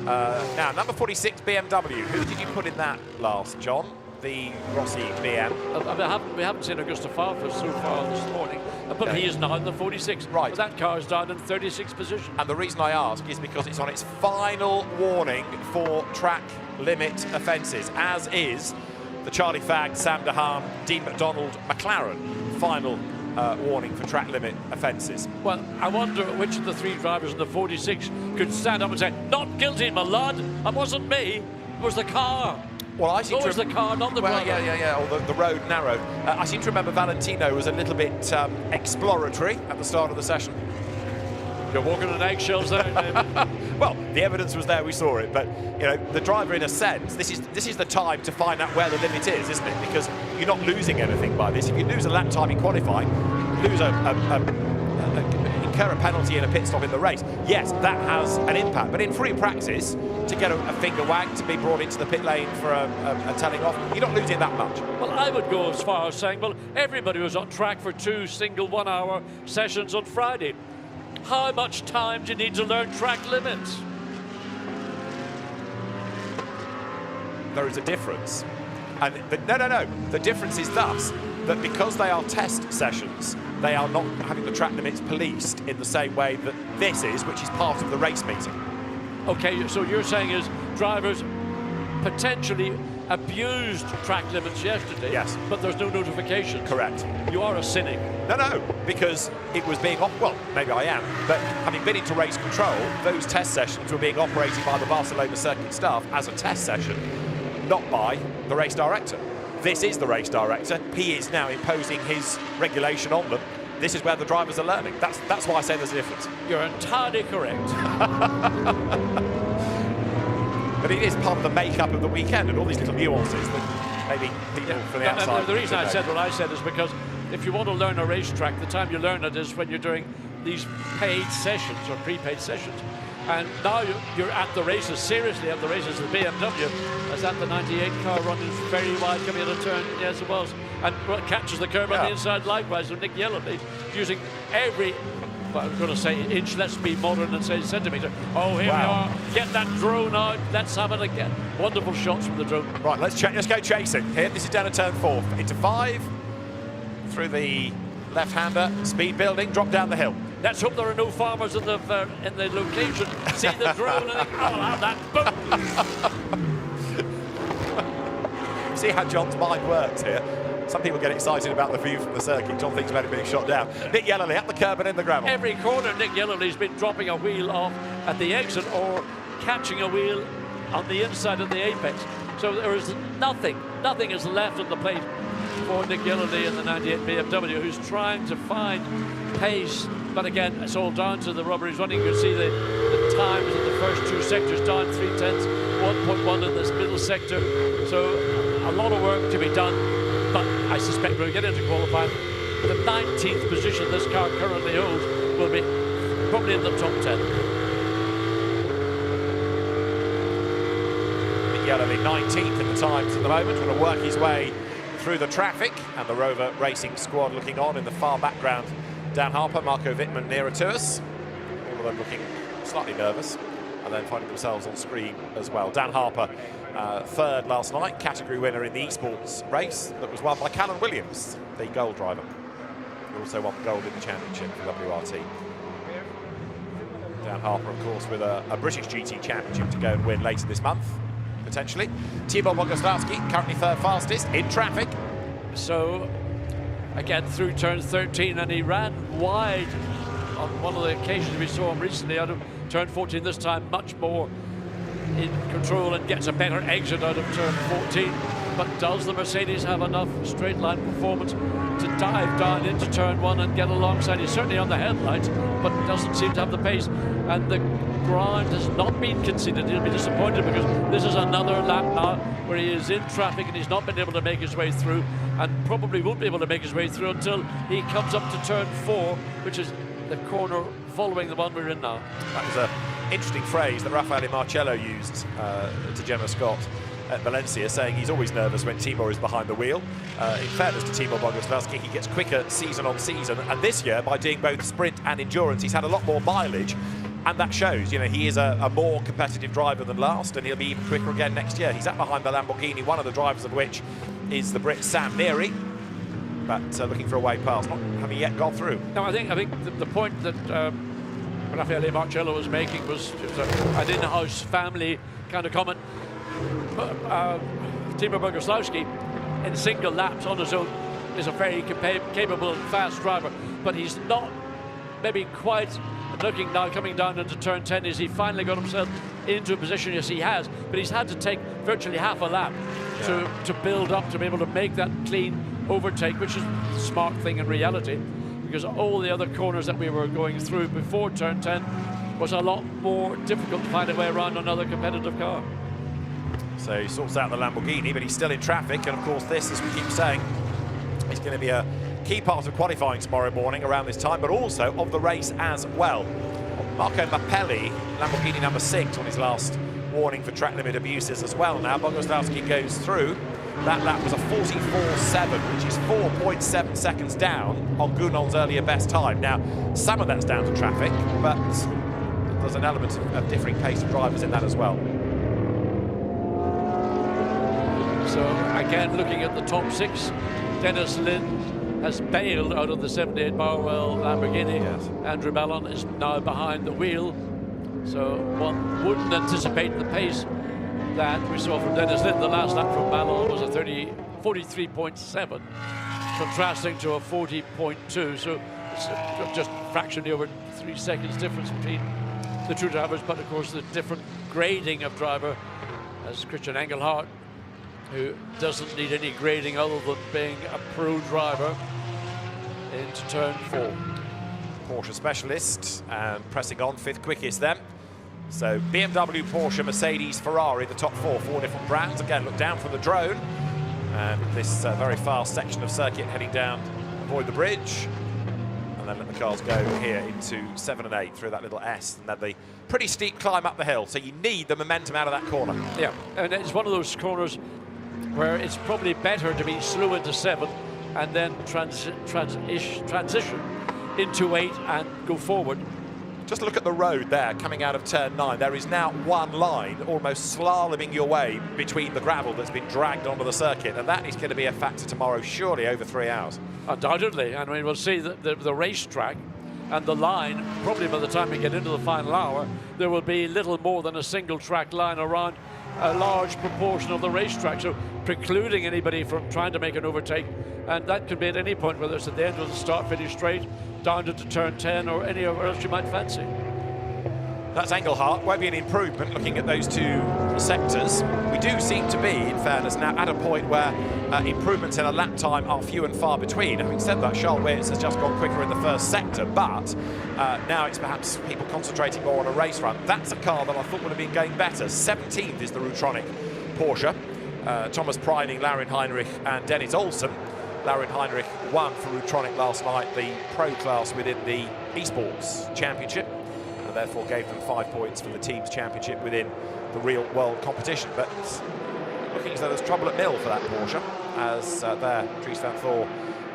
Now, number 46 BMW. Who did you put in that last, John? The Rossi BM. We haven't seen Augusto Farfus so far this morning, but he is now in the 46. Right. But that car is down in 36th position. And the reason I ask is because it's on its final warning for track limit offences, as is the Charlie Fagg, Sam DeHaan, Dean McDonald, McLaren final warning for track limit offences. Well, I wonder which of the 3 drivers in the 46 could stand up and say, "Not guilty, my lad. It wasn't me. It was the car." Well, I seem to the car, not the driver. Yeah. Or the road narrowed. I seem to remember Valentino was a little bit exploratory at the start of the session. You're walking on eggshells there, David. Well, the evidence was there, we saw it, but you know, the driver, in a sense, this is the time to find out where the limit is, isn't it? Because you're not losing anything by this. If you lose a lap time in qualifying, lose in incur a penalty and a pit stop in the race, yes, that has an impact. But in free practice, to get a finger wag, to be brought into the pit lane for a telling off, you're not losing that much. Well, I would go as far as saying, well, everybody was on track for 2 single 1-hour sessions on Friday. How much time do you need to learn track limits? There is a difference. And no. The difference is thus that because they are test sessions, they are not having the track limits policed in the same way that this is, which is part of the race meeting. Okay, so you're saying is drivers potentially abused track limits yesterday, yes, but there's no notification. Correct. You are a cynic. No, because it was being, well, maybe I am, but having been into race control, those test sessions were being operated by the Barcelona circuit staff as a test session, not by the race director. This is the race director. He is now imposing his regulation on them. This is where the drivers are learning. That's why I say there's a difference. You're entirely correct. But it is part of the makeup of the weekend and all these little nuances that maybe people from the outside. The reason I said what I said is because if you want to learn a racetrack, the time you learn it is when you're doing these paid sessions or prepaid sessions. And now you're at the races, seriously at the races. The BMW is at the 98 car running very wide, coming out of turn. Yes, it was. And catches the curb on the inside likewise. So Nick Yellowlead using every, well, I'm going to say inch, let's be modern and say centimetre. Oh, here we are. Get that drone out. Let's have it again. Wonderful shots from the drone. Right, let's go chasing. Here, this is down to turn 4. Into 5. Through the left-hander, speed building, drop down the hill. Let's hope there are no farmers in the location. See the drone and think, oh, I'll have that. Boom! See how John's mind works here. Some people get excited about the view from the circuit. John thinks about it being shot down. Nick Yellowlead at the curb and in the gravel. Every corner, Nick Yellowlead's been dropping a wheel off at the exit or catching a wheel on the inside of the apex. So there is nothing is left on the plate for Nick Yellowlead in the 98 BMW, who's trying to find pace. But again, it's all down to the rubber he's running. You can see the times in the first 2 sectors down 3/10, 1.1 in this middle sector. So a lot of work to be done. But I suspect we'll get into qualifying. The 19th position this car currently holds will be probably in the top 10. Nick Yellowlead 19th in the times at the moment, trying to work his way through the traffic, and the Rover Racing squad looking on in the far background. Dan Harper, Marco Wittmann nearer to us, all of them looking slightly nervous, and then finding themselves on screen as well. Dan Harper, third last night, category winner in the esports race that was won by Callum Williams, the gold driver, who also won gold in the championship for WRT. Dan Harper, of course, with a British GT championship to go and win later this month, potentially. Tibor Boguslavski, currently third fastest in traffic. So, again, through turn 13, and he ran wide on one of the occasions we saw him recently out of turn 14, this time much more in control and gets a better exit out of turn 14. But does the Mercedes have enough straight line performance to dive down into turn 1 and get alongside? He's certainly on the headlights, but doesn't seem to have the pace. And the ground has not been conceded. He'll be disappointed because this is another lap now where he is in traffic and he's not been able to make his way through, and probably won't be able to make his way through until he comes up to turn 4, which is the corner following the one we're in now. That was an interesting phrase that Raffaele Marcello used to Gemma Scott at Valencia, saying he's always nervous when Tibor is behind the wheel. In fairness to Tibor Boguslavski, he gets quicker season on season, and this year, by doing both sprint and endurance, he's had a lot more mileage, and that shows. You know, he is a more competitive driver than last, and he'll be even quicker again next year. He's up behind the Lamborghini, one of the drivers of which is the Brit Sam Neary, but looking for a way past, not having yet gone through. No, I think the point that Raffaele Marcello was making was an in-house family kind of comment. Tibor Boguslavski, in single laps on his own, is a very capable and fast driver, but he's not maybe quite looking now, coming down into turn 10, is he finally got himself into a position, yes he has, but he's had to take virtually half a lap to build up to be able to make that clean overtake, which is the smart thing in reality, because all the other corners that we were going through before turn 10 was a lot more difficult to find a way around another competitive car. So he sorts out the Lamborghini, but he's still in traffic, and of course this, as we keep saying, is going to be a key part of qualifying tomorrow morning around this time, but also of the race as well. Marco Mappelli, Lamborghini number 6, on his last warning for track limit abuses as well. Now Bogoslavski goes through. That lap was a 44.7, which is 4.7 seconds down on Gounon's earlier best time. Now, some of that's down to traffic, but there's an element of differing pace of drivers in that as well. So again, looking at the top 6, Dennis Lin has bailed out of the 78 Barwell Lamborghini. Yes. Andrew Ballon is now behind the wheel. So one wouldn't anticipate the pace that we saw from Dennis Lin. The last lap from Ballon was a 43.7, contrasting to a 40.2. So it's just fractionally over 3 seconds difference between the two drivers, but of course the different grading of driver, as Christian Engelhardt, who doesn't need any grading other than being a pro driver, into turn 4. Porsche specialist and pressing on, 5th quickest then. So BMW, Porsche, Mercedes, Ferrari, the top 4 different brands. Again, look down from the drone. And this very fast section of circuit heading down, avoid the bridge. And then let the cars go here into 7 and 8 through that little S. And then the pretty steep climb up the hill. So you need the momentum out of that corner. Yeah, and it's one of those corners where it's probably better to be slow into 7 and then transition into 8 and go forward. Just look at the road there coming out of turn 9. There is now one line almost slaloming your way between the gravel that's been dragged onto the circuit, and that is going to be a factor tomorrow, surely over 3 hours. Undoubtedly, and we'll see the racetrack and the line. Probably by the time we get into the final hour, there will be little more than a single track line around a large proportion of the racetrack, so precluding anybody from trying to make an overtake, and that could be at any point, whether it's at the end of the start-finish straight, down to turn 10, or anywhere else you might fancy. That's Engelhardt. Won't be an improvement looking at those 2 sectors. We do seem to be, in fairness, now at a point where improvements in a lap time are few and far between. Having said that, Charles Weerts has just gone quicker in the first sector, but now it's perhaps people concentrating more on a race run. That's a car that I thought would have been going better. 17th is the Rutronic Porsche. Thomas Preining, Laurin Heinrich and Dennis Olsen. Laurin Heinrich won for Rutronic last night, the pro class within the esports championship, and therefore gave them 5 points for the team's championship within the real world competition. But looking as though there's trouble at mill for that Porsche, as there Dries van Thor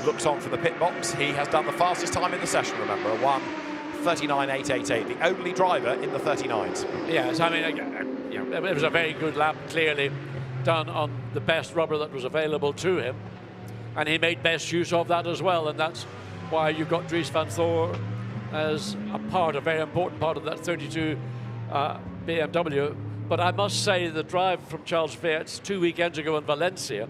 looks on from the pit box. He has done the fastest time in the session, remember, a 1:39.888, the only driver in the 39s. Yes, I mean, it was a very good lap, clearly done on the best rubber that was available to him, and he made best use of that as well, and that's why you've got Dries van Thor as a very important part of that 32 BMW. But I must say the drive from Charles Weerts 2 weekends ago in Valencia,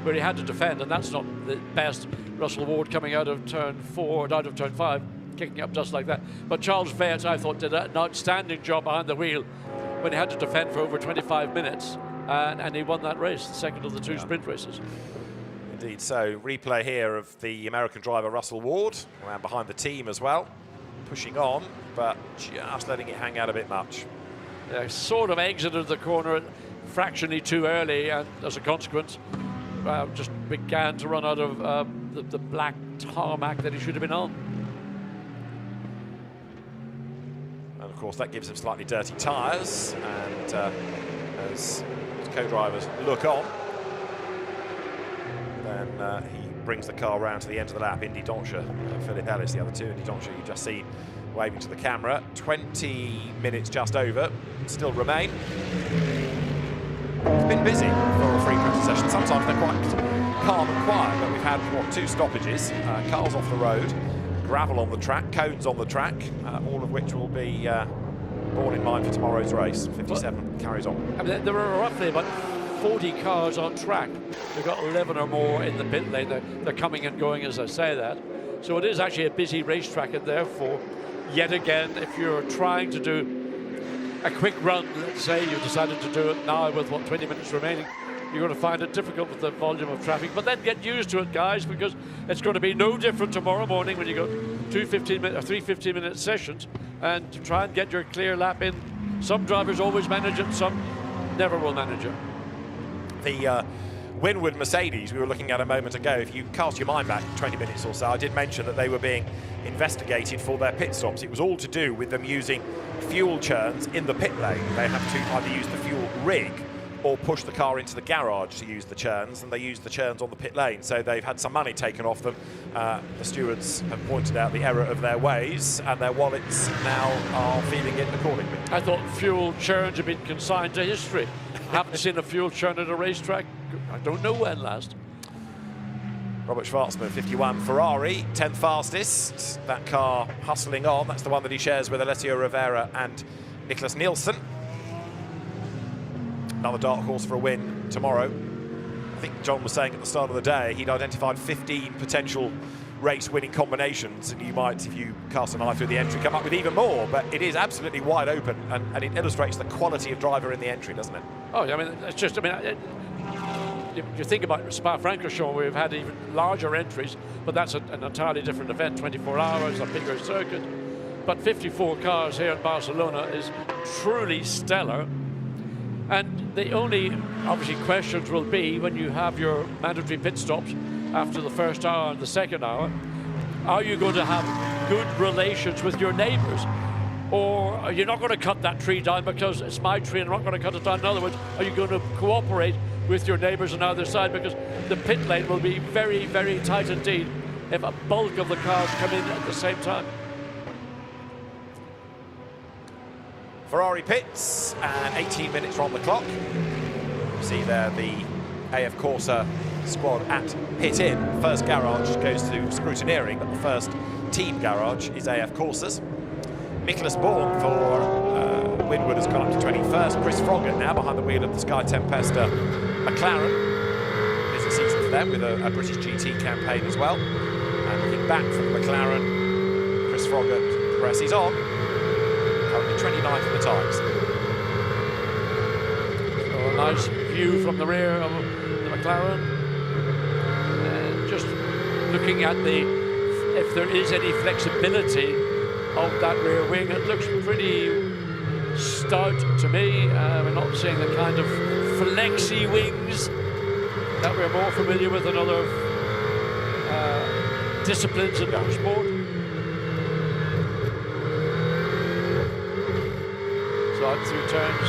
where he had to defend, and that's not the best. Russell Ward coming out of turn 4, out of turn 5, kicking up just like that. But Charles Weerts, I thought, did an outstanding job behind the wheel when he had to defend for over 25 minutes, and he won that race, the second of the 2 sprint races. Indeed, so replay here of the American driver Russell Ward, around behind the team as well, pushing on, but just letting it hang out a bit much. Sort of exited the corner fractionally too early, and as a consequence, just began to run out of the black tarmac that he should have been on. And of course that gives him slightly dirty tyres, and as co-drivers look on, then he brings the car round to the end of the lap. Indy Dontje, Philip Ellis, the other 2. Indy Dontje, you just see waving to the camera. 20 minutes just over still remain. It's been busy for a free practice session. Sometimes they're quite calm and quiet, but we've had, what, 2 stoppages, cars off the road, gravel on the track, cones on the track, all of which will be borne in mind for tomorrow's race. 57 carries on. I mean, there are roughly about 40 cars on track. We've got 11 or more in the pit lane. They're coming and going as I say that. So it is actually a busy racetrack, and therefore, yet again, if you're trying to do a quick run, let's say you decided to do it now with, 20 minutes remaining, you're going to find it difficult with the volume of traffic. But then get used to it, guys, because it's going to be no different tomorrow morning when you got 3 15-minute sessions, and to try and get your clear lap in. Some drivers always manage it, some never will manage it. The Winward Mercedes, we were looking at a moment ago, if you cast your mind back 20 minutes or so, I did mention that they were being investigated for their pit stops. It was all to do with them using fuel churns in the pit lane. They have to either use the fuel rig or push the car into the garage to use the churns, and they use the churns on the pit lane. So they've had some money taken off them. The stewards have pointed out the error of their ways, and their wallets now are feeling it accordingly. I thought fuel churns had been consigned to history. I haven't seen a fuel churn at a racetrack. I don't know when last. Robert Schwarzman, 51 Ferrari, 10th fastest. That car hustling on. That's the one that he shares with Alessio Rivera and Nicholas Nielsen. Another dark horse for a win tomorrow. I think John was saying at the start of the day he'd identified 15 potential race-winning combinations, and you might, if you cast an eye through the entry, come up with even more. But it is absolutely wide open, and it illustrates the quality of driver in the entry, doesn't it? Oh, I mean, it's just, I mean, you think about Spa-Francorchamps, we've had even larger entries, but that's an entirely different event, 24 hours, a bigger circuit. But 54 cars here in Barcelona is truly stellar. And the only, obviously, questions will be when you have your mandatory pit stops after the first hour and the second hour, are you going to have good relations with your neighbours? Or are you not going to cut that tree down because it's my tree and I'm not going to cut it down? In other words, are you going to cooperate with your neighbours on either side? Because the pit lane will be very, very tight indeed if a bulk of the cars come in at the same time. Ferrari pits, and 18 minutes are on the clock. See there the AF Corsa squad at pit in. First garage goes to scrutineering, but the first team garage is AF Corsa's. Nicholas Bourne for Winward has gone up to 21st. Chris Froggatt now behind the wheel of the Sky Tempesta McLaren. Busy season for them with a British GT campaign as well. And looking back from the McLaren, Chris Froggatt presses on. Currently 29th in the times. So a nice view from the rear of the McLaren. And just looking at if there is any flexibility of that rear wing, it looks pretty stout to me. We're not seeing the kind of flexy wings that we're more familiar with in other disciplines in motorsport. So out through turns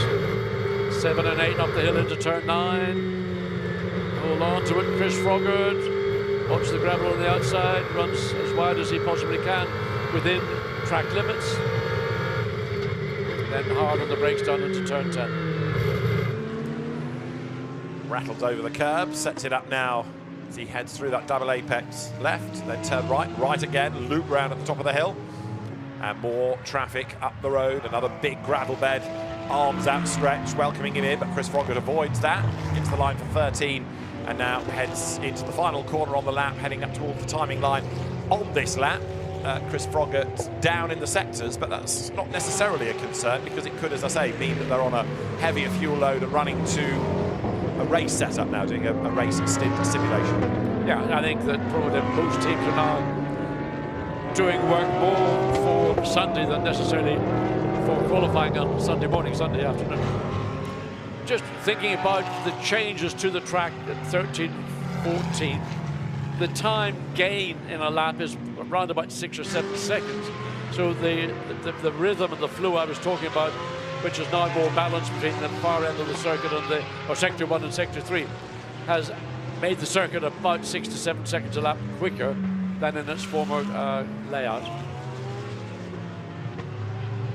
7 and 8 up the hill into turn 9. Hold on to it, Chris Froggatt. Watch the gravel on the outside, runs as wide as he possibly can within track limits. Then hard on the brakes down into turn 10. Rattles over the curb, sets it up now as he heads through that double apex left, then turn right again, loop round at the top of the hill. And more traffic up the road, another big gravel bed, arms outstretched, welcoming him in, but Chris Froggatt avoids that, gets the line for 13, and now heads into the final corner on the lap, heading up towards the timing line on this lap. Chris Froggatt down in the sectors, but that's not necessarily a concern because it could, as I say, mean that they're on a heavier fuel load and running to a race setup now, doing a race stint simulation. Yeah, I think that probably most teams are now doing work more for Sunday than necessarily for qualifying on Sunday morning, Sunday afternoon. Just thinking about the changes to the track at 13, 14, the time gain in a lap is around about 6 or 7 seconds. So the rhythm and the flow I was talking about, which is now more balanced between the far end of the circuit and or sector 1 and sector 3, has made the circuit about 6 to 7 seconds a lap quicker than in its former layout.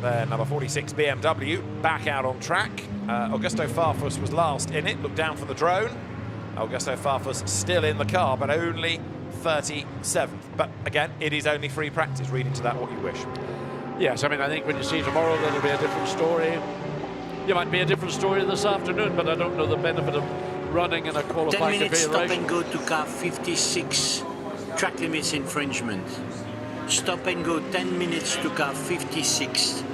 There, number 46 BMW back out on track. Augusto Farfus was last in it, looked down for the drone. Augusto Farfus still in the car, but only 37th. But again, it is only free practice. Read into that what you wish. Yes, I mean, I think when you see tomorrow, that'll be a different story. You might be a different story this afternoon, but I don't know the benefit of running in a qualifying 10 minutes stop configuration. and go to car 56. Track limits infringement. Stop and go 10 minutes to car 56.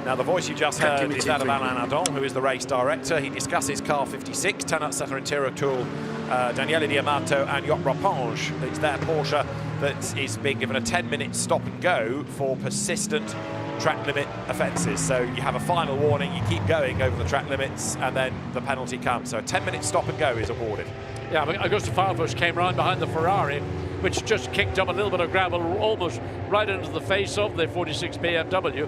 Now the voice you just heard is that of Alain Adon, who is the race director. He discusses car 56, Tenat Setter Interior Tool, Daniele Diamato and Yacht Rapange. It's their Porsche that is being given a 10-minute stop and go for persistent track limit offences. So you have a final warning, you keep going over the track limits, and then the penalty comes. So a 10-minute stop and go is awarded. Yeah, but Augusto Farfus came round behind the Ferrari, which just kicked up a little bit of gravel almost right into the face of the 46 BMW.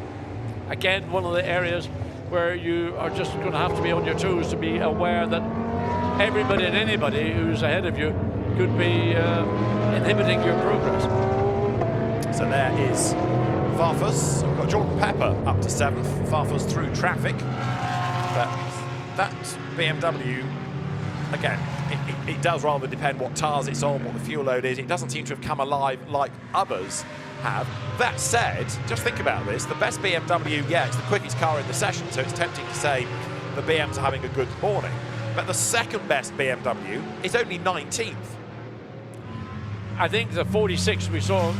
Again, one of the areas where you are just going to have to be on your toes to be aware that everybody and anybody who's ahead of you could be inhibiting your progress. So there is Farfus. We've got Jordan Pepper up to 7th. Farfus through traffic. But that BMW, again, it does rather depend what tyres it's on, what the fuel load is. It doesn't seem to have come alive like others have. That said, just think about this. The best BMW, yeah, it's the quickest car in the session, so it's tempting to say the BMs are having a good morning. But the second best BMW is only 19th. I think the 46 we saw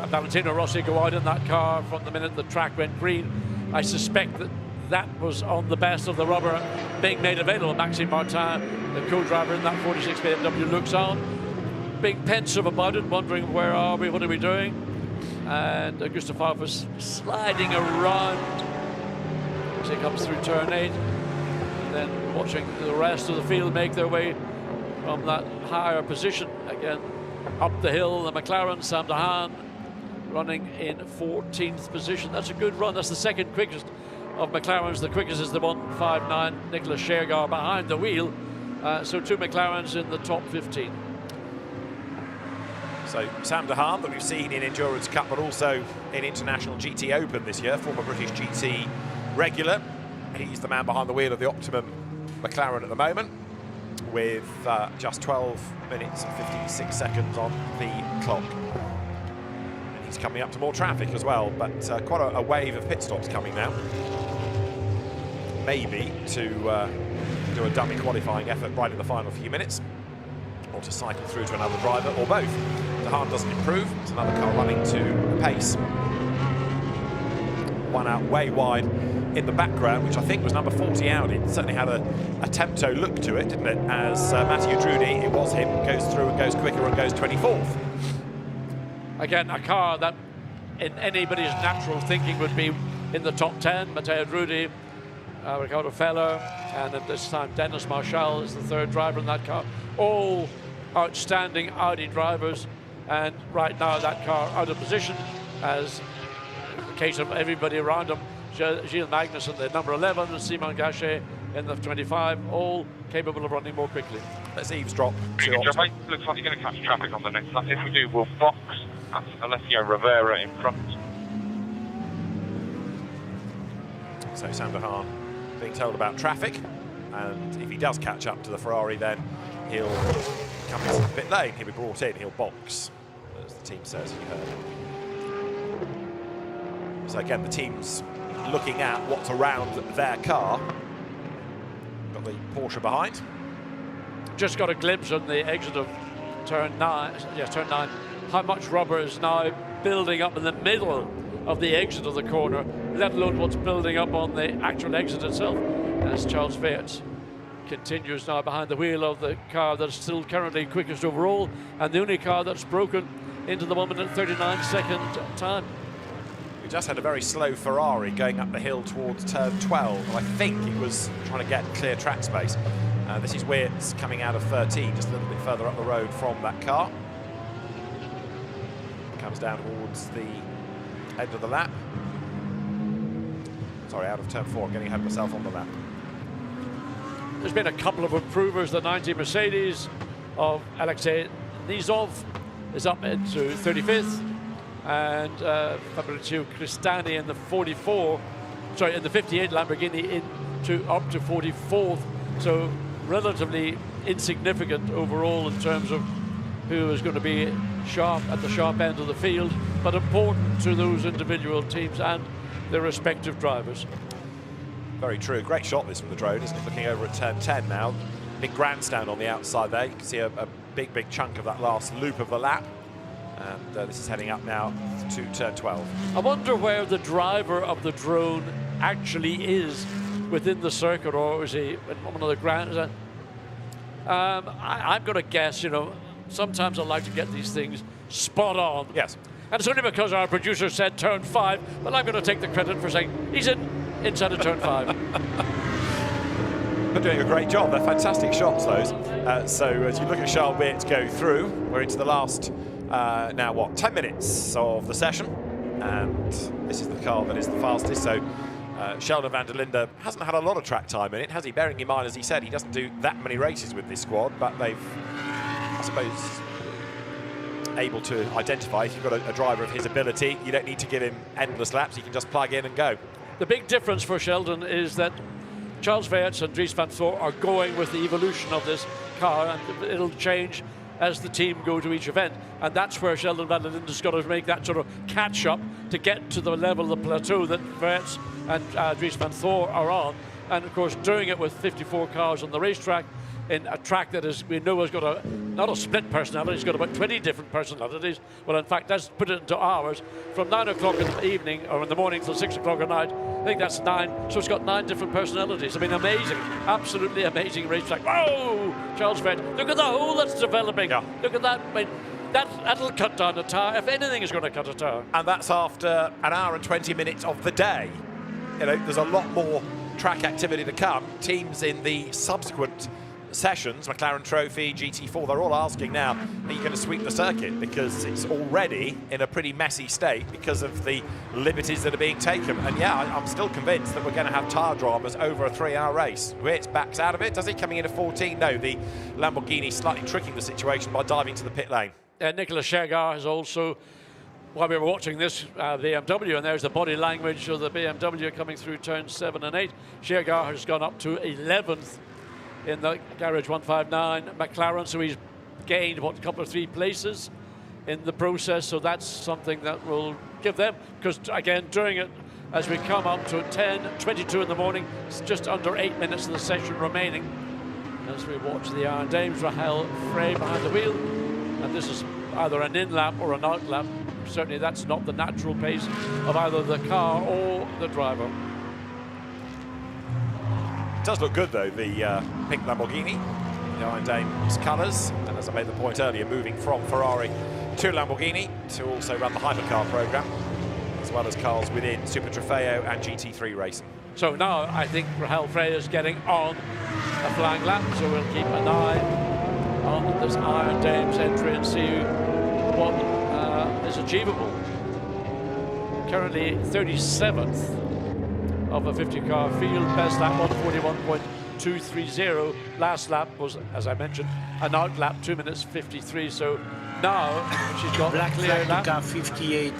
Valentino Rossi go out in that car from the minute the track went green. I suspect that that was on the best of the rubber being made available. Maxime Martin, the co-driver in that 46 BMW, looks on, being pensive about it, wondering where are we, what are we doing? And Augusto Farfus sliding around as he comes through turn 8, and then watching the rest of the field make their way from that higher position again up the hill. The McLaren, Sam Dahan, running in 14th position. That's a good run. That's the second quickest of McLaren's. The quickest is the 159, Nicolas Schergar behind the wheel. So 2 McLarens in the top 15. So Sam Dahan, that we've seen in Endurance Cup, but also in International GT Open this year, former British GT regular. He's the man behind the wheel of the Optimum McLaren at the moment, with just 12 minutes and 56 seconds on the clock. And he's coming up to more traffic as well, but quite a wave of pit stops coming now. Maybe to do a dummy qualifying effort right in the final few minutes, or to cycle through to another driver, or both. Dahan doesn't improve. It's another car running to pace. One out way wide in the background, which I think was number 40 Audi. It certainly had a Tempo look to it, didn't it? As Mathieu Drudy, it was him, goes through and goes quicker and goes 24th. Again, a car that in anybody's natural thinking would be in the top 10. Matteo Drudy, Riccardo Feller, and at this time Dennis Marshall is the third driver in that car. All outstanding Audi drivers, and right now that car out of position, as in the case of everybody around him. Gilles Magnussen, the number 11, and Simon Gachet in the 25, all capable of running more quickly. Let's eavesdrop. Looks like you're going to catch traffic on the next lap. If we do, we'll box Alessio Rivera in front. So Sam Dahan being told about traffic, and if he does catch up to the Ferrari, then he'll come into the pit lane, he'll be brought in, he'll box, as the team says, you heard. So again, the team's looking at what's around their car. Got the Porsche behind. Just got a glimpse on the exit of turn 9, turn 9, how much rubber is now building up in the middle of the exit of the corner, let alone what's building up on the actual exit itself. As Charles Weerts continues now behind the wheel of the car that's still currently quickest overall, and the only car that's broken into the 1 minute 39-second time. We just had a very slow Ferrari going up the hill towards turn 12. I think it was trying to get clear track space. This is Weerts coming out of 13, just a little bit further up the road from that car. Comes down towards the end of the lap. Sorry, out of turn 4, I'm getting ahead of myself on the lap. There's been a couple of improvers. The 90 Mercedes of Alexei Nizov is up into 35th, and Fabrizio Cristani in the 58 Lamborghini up to 44th. So relatively insignificant overall in terms of who is going to be sharp at the sharp end of the field, but important to those individual teams and their respective drivers. Very true. Great shot this from the drone, isn't it? Looking over at turn 10 now. Big grandstand on the outside there. You can see a big chunk of that last loop of the lap. And this is heading up now to turn 12. I wonder where the driver of the drone actually is within the circuit, or is he in one of the grands? I'm going to guess, you know, sometimes I like to get these things spot on. Yes. And it's only because our producer said turn 5, but I'm going to take the credit for saying he's inside of turn 5. They're doing a great job. They're fantastic shots, those. So as you look at Charles Weerts go through, we're into the last, now what, 10 minutes of the session. And this is the car that is the fastest. So Sheldon van der Linde hasn't had a lot of track time in it, has he? Bearing in mind, as he said, he doesn't do that many races with this squad, but they've, I suppose, able to identify if you've got a driver of his ability, you don't need to give him endless laps, you can just plug in and go. The big difference for Sheldon is that Charles Weerts and Dries van Thor are going with the evolution of this car, and it'll change as the team go to each event, and that's where Sheldon van der Linde's got to make that sort of catch-up to get to the level of the plateau that Weerts and Dries van Thor are on, and of course doing it with 54 cars on the racetrack in a track that is, we know has got not a split personality, it's got about 20 different personalities. Well, in fact, let's put it into hours. From 9 o'clock in the evening, or in the morning till 6 o'clock at night, I think that's 9, so it's got 9 different personalities. I mean, amazing, absolutely amazing racetrack. Whoa, Charles Weerts, look at the hole that's developing. Yeah. Look at that, I mean, that'll cut down a tyre, if anything is going to cut a tyre. And that's after an hour and 20 minutes of the day. You know, there's a lot more track activity to come. Teams in the subsequent sessions, McLaren Trophy, GT4, they're all asking now, are you going to sweep the circuit? Because it's already in a pretty messy state because of the liberties that are being taken. And yeah, I'm still convinced that we're going to have tyre dramas over a 3-hour race. Weerts backs out of it. Does he coming in at 14? No, the Lamborghini slightly tricking the situation by diving to the pit lane. Nicolas Schergar has also, while we were watching this BMW, and there's the body language of the BMW coming through turns 7 and 8, Schergar has gone up to 11th in the Garage 159 McLaren, so he's gained, what, a couple of 3 places in the process, so that's something that will give them, because again, doing it as we come up to 10:22 in the morning, it's just under 8 minutes of the session remaining. As we watch the Iron Dames, Rahel Frey behind the wheel, and this is either an in-lap or an out-lap. Certainly that's not the natural pace of either the car or the driver. Does look good though, the pink Lamborghini, the Iron Dames colours, and as I made the point earlier, moving from Ferrari to Lamborghini to also run the hypercar programme, as well as cars within Super Trofeo and GT3 racing. So now I think Rahel Frey is getting on a flying lap, so we'll keep an eye on this Iron Dames entry and see what is achievable. Currently 37th of a 50-car field, best lap 141.230. Last lap was, as I mentioned, an out lap 2 minutes 53. So now she's got black a clear flag lap. to car 58,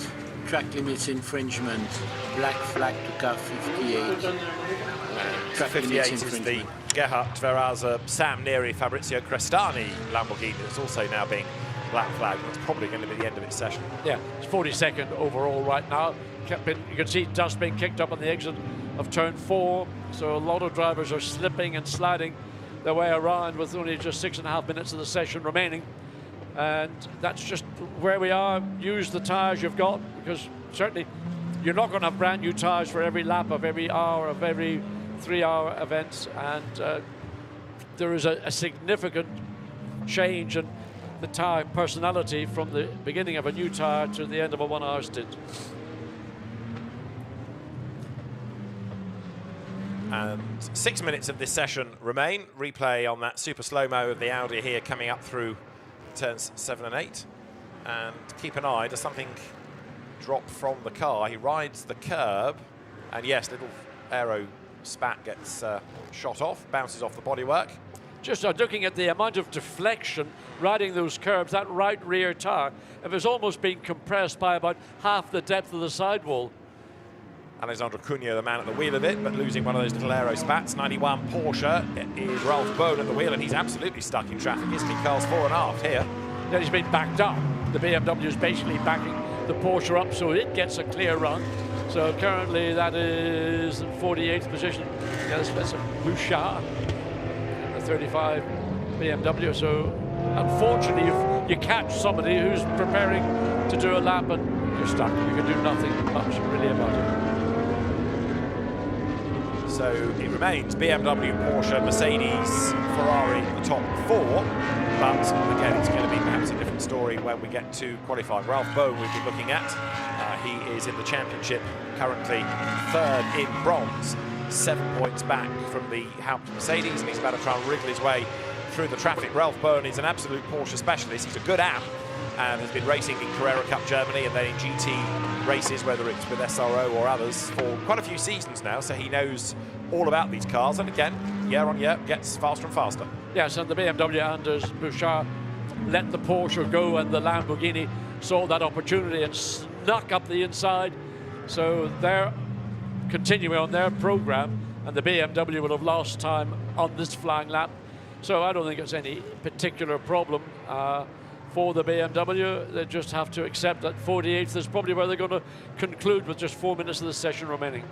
track limits infringement. Black flag to car 58. Track 58 is the Gerhard Verraza, Sam Neri, Fabrizio Crestani Lamborghini that's also now being black flagged. It's probably going to be the end of its session. Yeah, it's 42nd overall right now. You can see dust being kicked up on the exit of turn 4, so a lot of drivers are slipping and sliding their way around with only just 6.5 minutes of the session remaining, and that's just where we are. Use the tyres you've got, because certainly you're not going to have brand new tyres for every lap of every hour of every 3-hour events, and there is a significant change in the tyre personality from the beginning of a new tyre to the end of a 1-hour stint. And 6 minutes of this session remain. Replay on that super slow-mo of the Audi here coming up through turns 7 and 8. And keep an eye, does something drop from the car? He rides the curb, and yes, little aero spat gets shot off, bounces off the bodywork. Just looking at the amount of deflection riding those curbs, that right rear tyre, it was almost being compressed by about half the depth of the sidewall. Alexandre Cunha, the man at the wheel of it, but losing one of those little aero spats. 91 Porsche is Ralph Bone at the wheel, and he's absolutely stuck in traffic, isn't he? Cars 4 and aft here. Then he's been backed up. The BMW is basically backing the Porsche up, so it gets a clear run. So currently that is in 48th position. Yes, that's a Bouchard, the 35 BMW. So unfortunately, if you catch somebody who's preparing to do a lap and you're stuck, you can do nothing much really about it. So it remains BMW, Porsche, Mercedes, Ferrari, the top 4. But again, it's going to be perhaps a different story when we get to qualifying. Ralph Bone we've been looking at. He is in the championship, currently 3rd in bronze. 7 points back from the Haupt Mercedes, and he's about to try and wriggle his way through the traffic. Ralph Byrne is an absolute Porsche specialist. He's a good amp and has been racing in Carrera Cup Germany and then in GT races, whether it's with SRO or others, for quite a few seasons now, so he knows all about these cars, and again, year on year, gets faster and faster. Yes, and the BMW Anders Bouchard let the Porsche go, and the Lamborghini saw that opportunity and snuck up the inside. So they're continuing on their program, and the BMW will have lost time on this flying lap. So I don't think it's any particular problem for the BMW. They just have to accept that 48th is probably where they're going to conclude with just 4 minutes of the session remaining.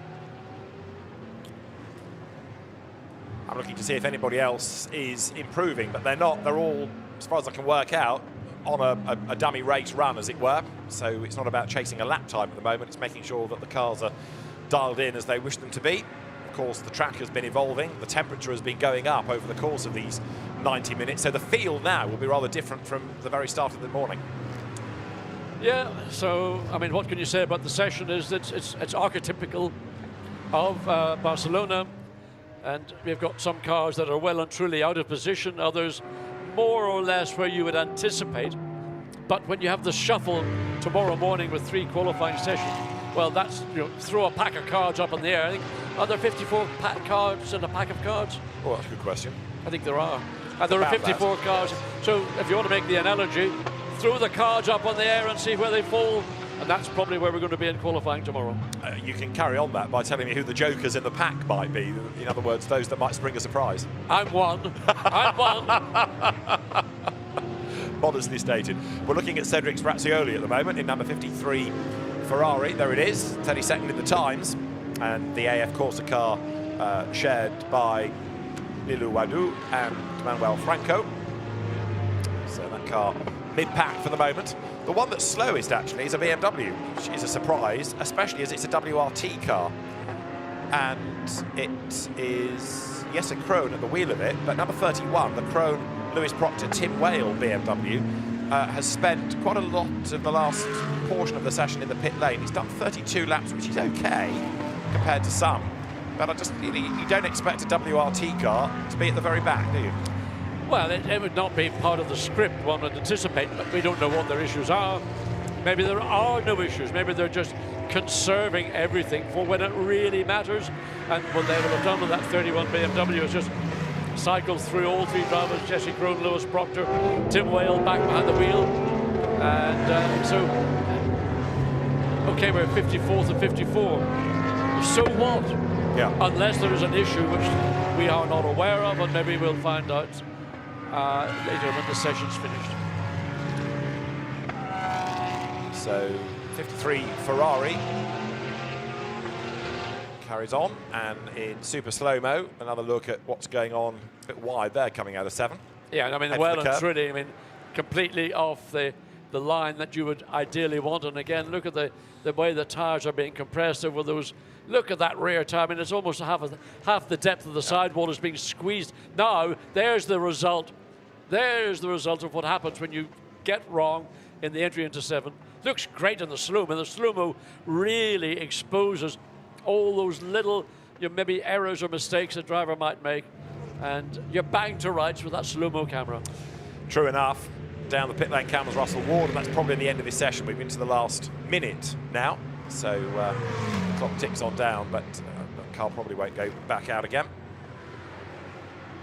I'm looking to see if anybody else is improving, but they're not. They're all, as far as I can work out, on a dummy race run, as it were. So it's not about chasing a lap time at the moment. It's making sure that the cars are dialed in as they wish them to be. Of course, the track has been evolving. The temperature has been going up over the course of these 90 minutes. So the feel now will be rather different from the very start of the morning. Yeah, so, I mean, what can you say about the session is that it's archetypical of Barcelona. And we've got some cars that are well and truly out of position, others more or less where you would anticipate. But when you have the shuffle tomorrow morning with 3 qualifying sessions, well, that's, you know, throw a pack of cards up in the air. I think, are there 54 cards in a pack of cards? Oh, that's a good question. I think there are. And there are 54 cards. So if you want to make the analogy, throw the cards up on the air and see where they fall. And that's probably where we're going to be in qualifying tomorrow. You can carry on that by telling me who the jokers in the pack might be. In other words, those that might spring a surprise. I'm one. I'm one. Modestly stated. We're looking at Cedric Strazioli at the moment in number 53 Ferrari. There it is, 32nd in the times. And the AF Corsa car shared by Lilou Wadou and Manuel Franco. So that car mid-pack for the moment. The one that's slowest, actually, is a BMW, which is a surprise, especially as it's a WRT car. And it is, yes, a Krone at the wheel of it, but number 31, the Krone Lewis Proctor Tim Whale BMW, has spent quite a lot of the last portion of the session in the pit lane. He's done 32 laps, which is okay compared to some. But I just really, you don't expect a WRT car to be at the very back, do you? Well, it would not be part of the script one would anticipate, but we don't know what their issues are. Maybe there are no issues. Maybe they're just conserving everything for when it really matters. And what they will have done with that 31 BMW is just cycle through all 3 drivers, Jesse Krone, Lewis Proctor, Tim Whale back behind the wheel. And so, okay, we're 54th and 54. So what? Yeah. Unless there is an issue which we are not aware of, and maybe we'll find out later when the session's finished. So 53 Ferrari carries on, and in super slow-mo, another look at what's going on a bit wide there coming out of 7. Yeah, I mean, Head well for the and curb. truly, I mean, completely off the line that you would ideally want. And again, look at the way the tyres are being compressed over those. Look at that rear tyre. I mean, it's almost half the depth of the sidewall is being squeezed. Now, there's the result. There's the result of what happens when you get wrong in the entry into 7. Looks great in the slow-mo, and the slow-mo really exposes all those little, maybe errors or mistakes a driver might make, and you're banged to rights with that slow-mo camera. True enough. Down the pit lane cameras, Russell Ward, and that's probably the end of this session. We've been to the last minute now, so the clock ticks on down, but the car probably won't go back out again.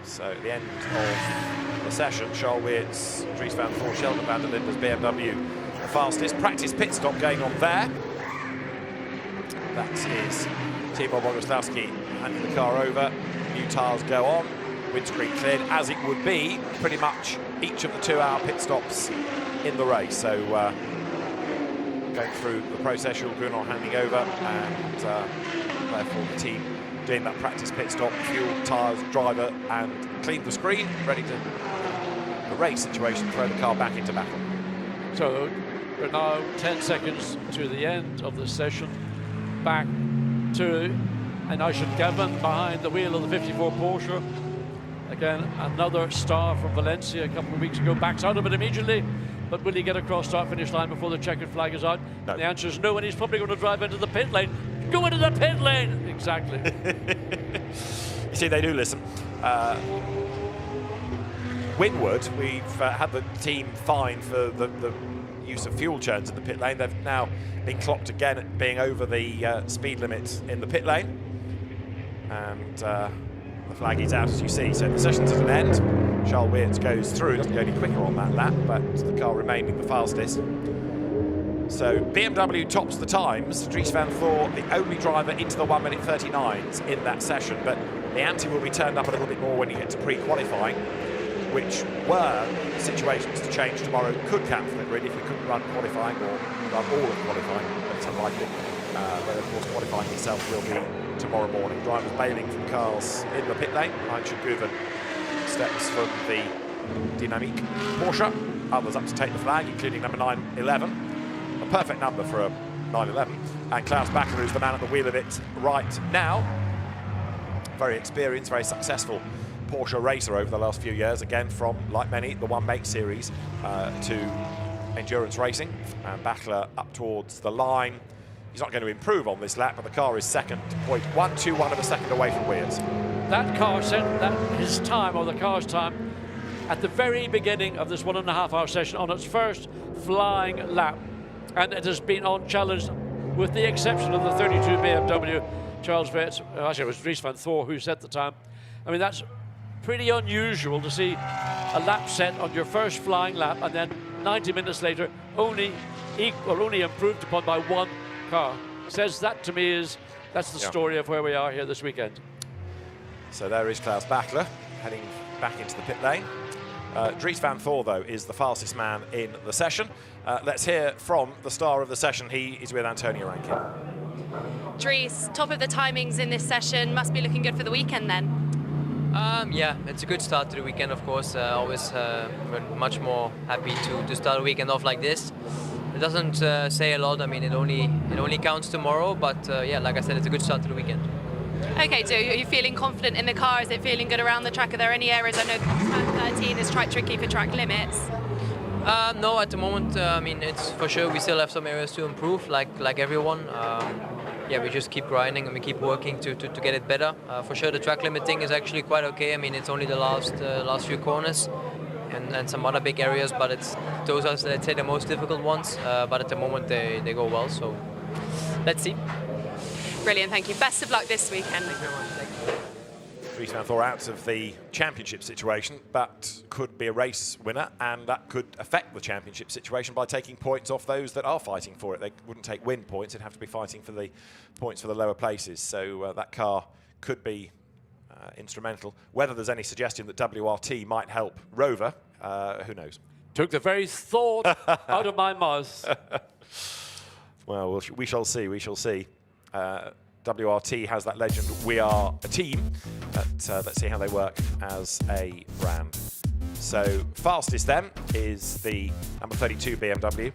So at the end of the session, Charles Weertz, Dries van Voort, Sheldon van der Linden's BMW the fastest. Practice pit stop going on there. That is Timo Bogoslawski handing the car over. New tyres go on. Windscreen cleared, as it would be pretty much each of the 2-hour pit stops in the race. So going through the process, Jules Grunor handing over, and therefore the team doing that practice pit stop, fuel, tyres, driver, and clean the screen, ready to the race situation, throw the car back into battle. So we're now 10 seconds to the end of the session. Back to Aishan Gavin behind the wheel of the 54 Porsche. Again, another star from Valencia a couple of weeks ago, backs out of it immediately, but will he get across start-finish line before the checkered flag is out? No. The answer is no, and he's probably going to drive into the pit lane. Go into the pit lane. Exactly. You see, they do listen. Winwood, we've had the team fined for the use of fuel churns in the pit lane. They've now been clocked again at being over the speed limit in the pit lane. And the flag is out, as you see. So the session's at an end. Charles Weerts goes through. Doesn't go any quicker on that lap, but the car remaining the fastest. So BMW tops the times. Dries van Thor, the only driver into the 1 minute 39s in that session. But the ante will be turned up a little bit more when you get to pre-qualifying, which were situations to change tomorrow could count for the grid if we couldn't run qualifying or run all of qualifying. But it's unlikely. But of course, qualifying itself will be tomorrow morning. Drivers bailing from cars in the pit lane. Heinz Guven steps from the Dynamique Porsche. Others up to take the flag, including number 911. A perfect number for a 911. And Klaus Bachler, who's the man at the wheel of it right now. Very experienced, very successful Porsche racer over the last few years. Again, from, like many, the one make series to endurance racing. And Bachler up towards the line. He's not going to improve on this lap, but the car is second, 0.121 of a second away from Weerts. That car said that his time, or the car's time, at the very beginning of this 1.5 hour session on its first flying lap. And it has been unchallenged, with the exception of the 32 BMW. Charles Weerts, actually it was Dries van Thor who set the time. I mean, that's pretty unusual to see a lap set on your first flying lap and then 90 minutes later only improved upon by one car. Says that to me is, that's the story of where we are here this weekend. So there is Klaus Bachler heading back into the pit lane. Dries van Thor, though, is the fastest man in the session. Let's hear from the star of the session. He is with Antonio Rankin. Dries, top of the timings in this session, must be looking good for the weekend then. Yeah, it's a good start to the weekend, of course. Always we're much more happy to start a weekend off like this. It doesn't say a lot. I mean, it only counts tomorrow, but yeah, like I said, it's a good start to the weekend. Okay, so are you feeling confident in the car? Is it feeling good around the track? Are there any areas? I know turn 13 is quite tricky for track limits. No, at the moment, I mean, it's for sure we still have some areas to improve, like everyone. Yeah, we just keep grinding and we keep working to get it better. For sure, the track limiting is actually quite okay. I mean, it's only the last few corners and some other big areas, but those are, let's say, the most difficult ones. But at the moment, they go well. So let's see. Brilliant, thank you. Best of luck this weekend. Thank you very much. Thank you. Dries van Thor out of the championship situation, but could be a race winner, and that could affect the championship situation by taking points off those that are fighting for it. They wouldn't take win points, they'd have to be fighting for the points for the lower places. So that car could be instrumental. Whether there's any suggestion that WRT might help Rover, who knows? Took the very thought out of my mouth. Well, we shall see, we shall see. WRT has that legend, we are a team, but let's see how they work as a brand. So fastest then is the number 32 BMW.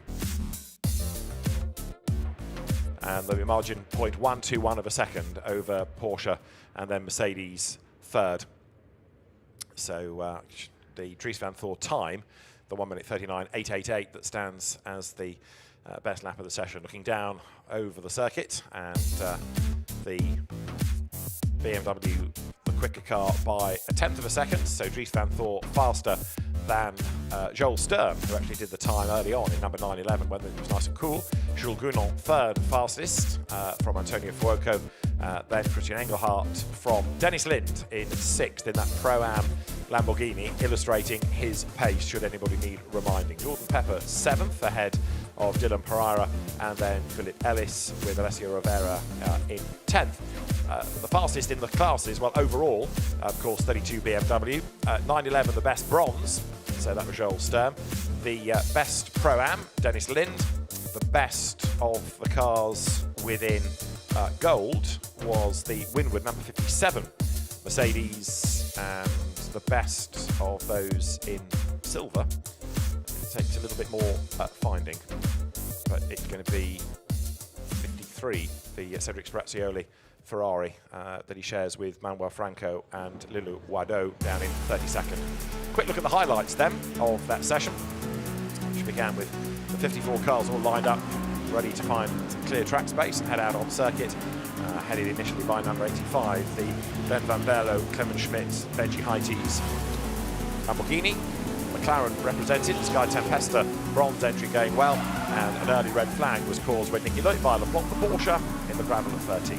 And the margin 0.121 of a second over Porsche and then Mercedes third. So the Dries van Thor time, the 1 minute 39.888 that stands as the best lap of the session, looking down over the circuit, and the BMW, the quicker car by 1/10 of a second, so Dries van Thor faster than Joel Sturm, who actually did the time early on in number 911 when it was nice and cool. Jules Gounon third fastest from Antonio Fuoco, then Christian Engelhardt from Dennis Lind in sixth in that Pro-Am Lamborghini, illustrating his pace should anybody need reminding. Jordan Pepper seventh ahead of Dylan Pereira, and then Philip Ellis with Alessio Rivera in 10th. The fastest in the classes, well, overall, of course, 32 BMW, 911 the best bronze, so that was Joel Sturm. The best Pro-Am, Dennis Lind. The best of the cars within gold was the Winwood number 57 Mercedes, and the best of those in silver. It takes a little bit more finding, but it's going to be 53, the Cedric Sprazzioli Ferrari that he shares with Manuel Franco and Lulu Wado down in 32nd. Quick look at the highlights then of that session, which began with the 54 cars all lined up, ready to find clear track space and head out on circuit. headed initially by number 85, the Ben Van Berlo, Clement Schmidt, Benji Heites Lamborghini. McLaren represented, Sky Tempesta bronze entry going well, and an early red flag was caused when Nicky Leutwiler blocked the Porsche in the gravel at 13.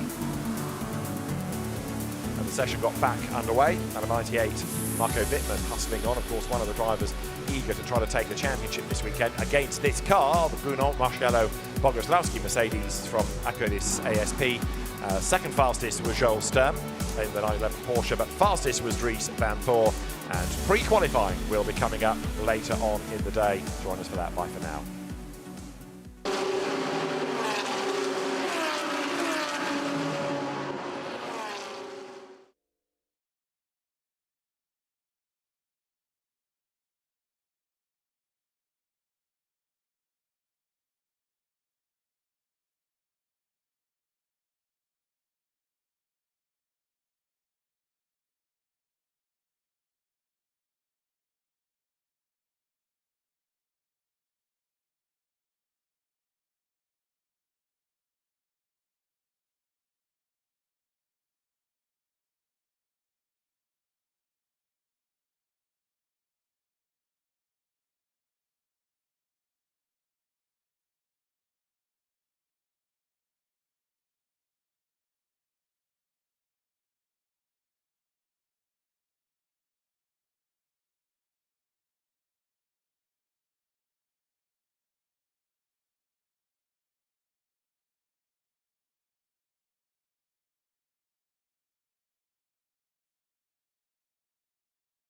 And the session got back underway. Number 98, Marco Wittmann hustling on, of course one of the drivers eager to try to take the championship this weekend against this car, the Bruno Marcello Bogoslawski Mercedes from Acrodis ASP. Second fastest was Joel Sturm in the 911 Porsche, but fastest was Dries Van Thor. And pre-qualifying will be coming up later on in the day. Join us for that. Bye for now.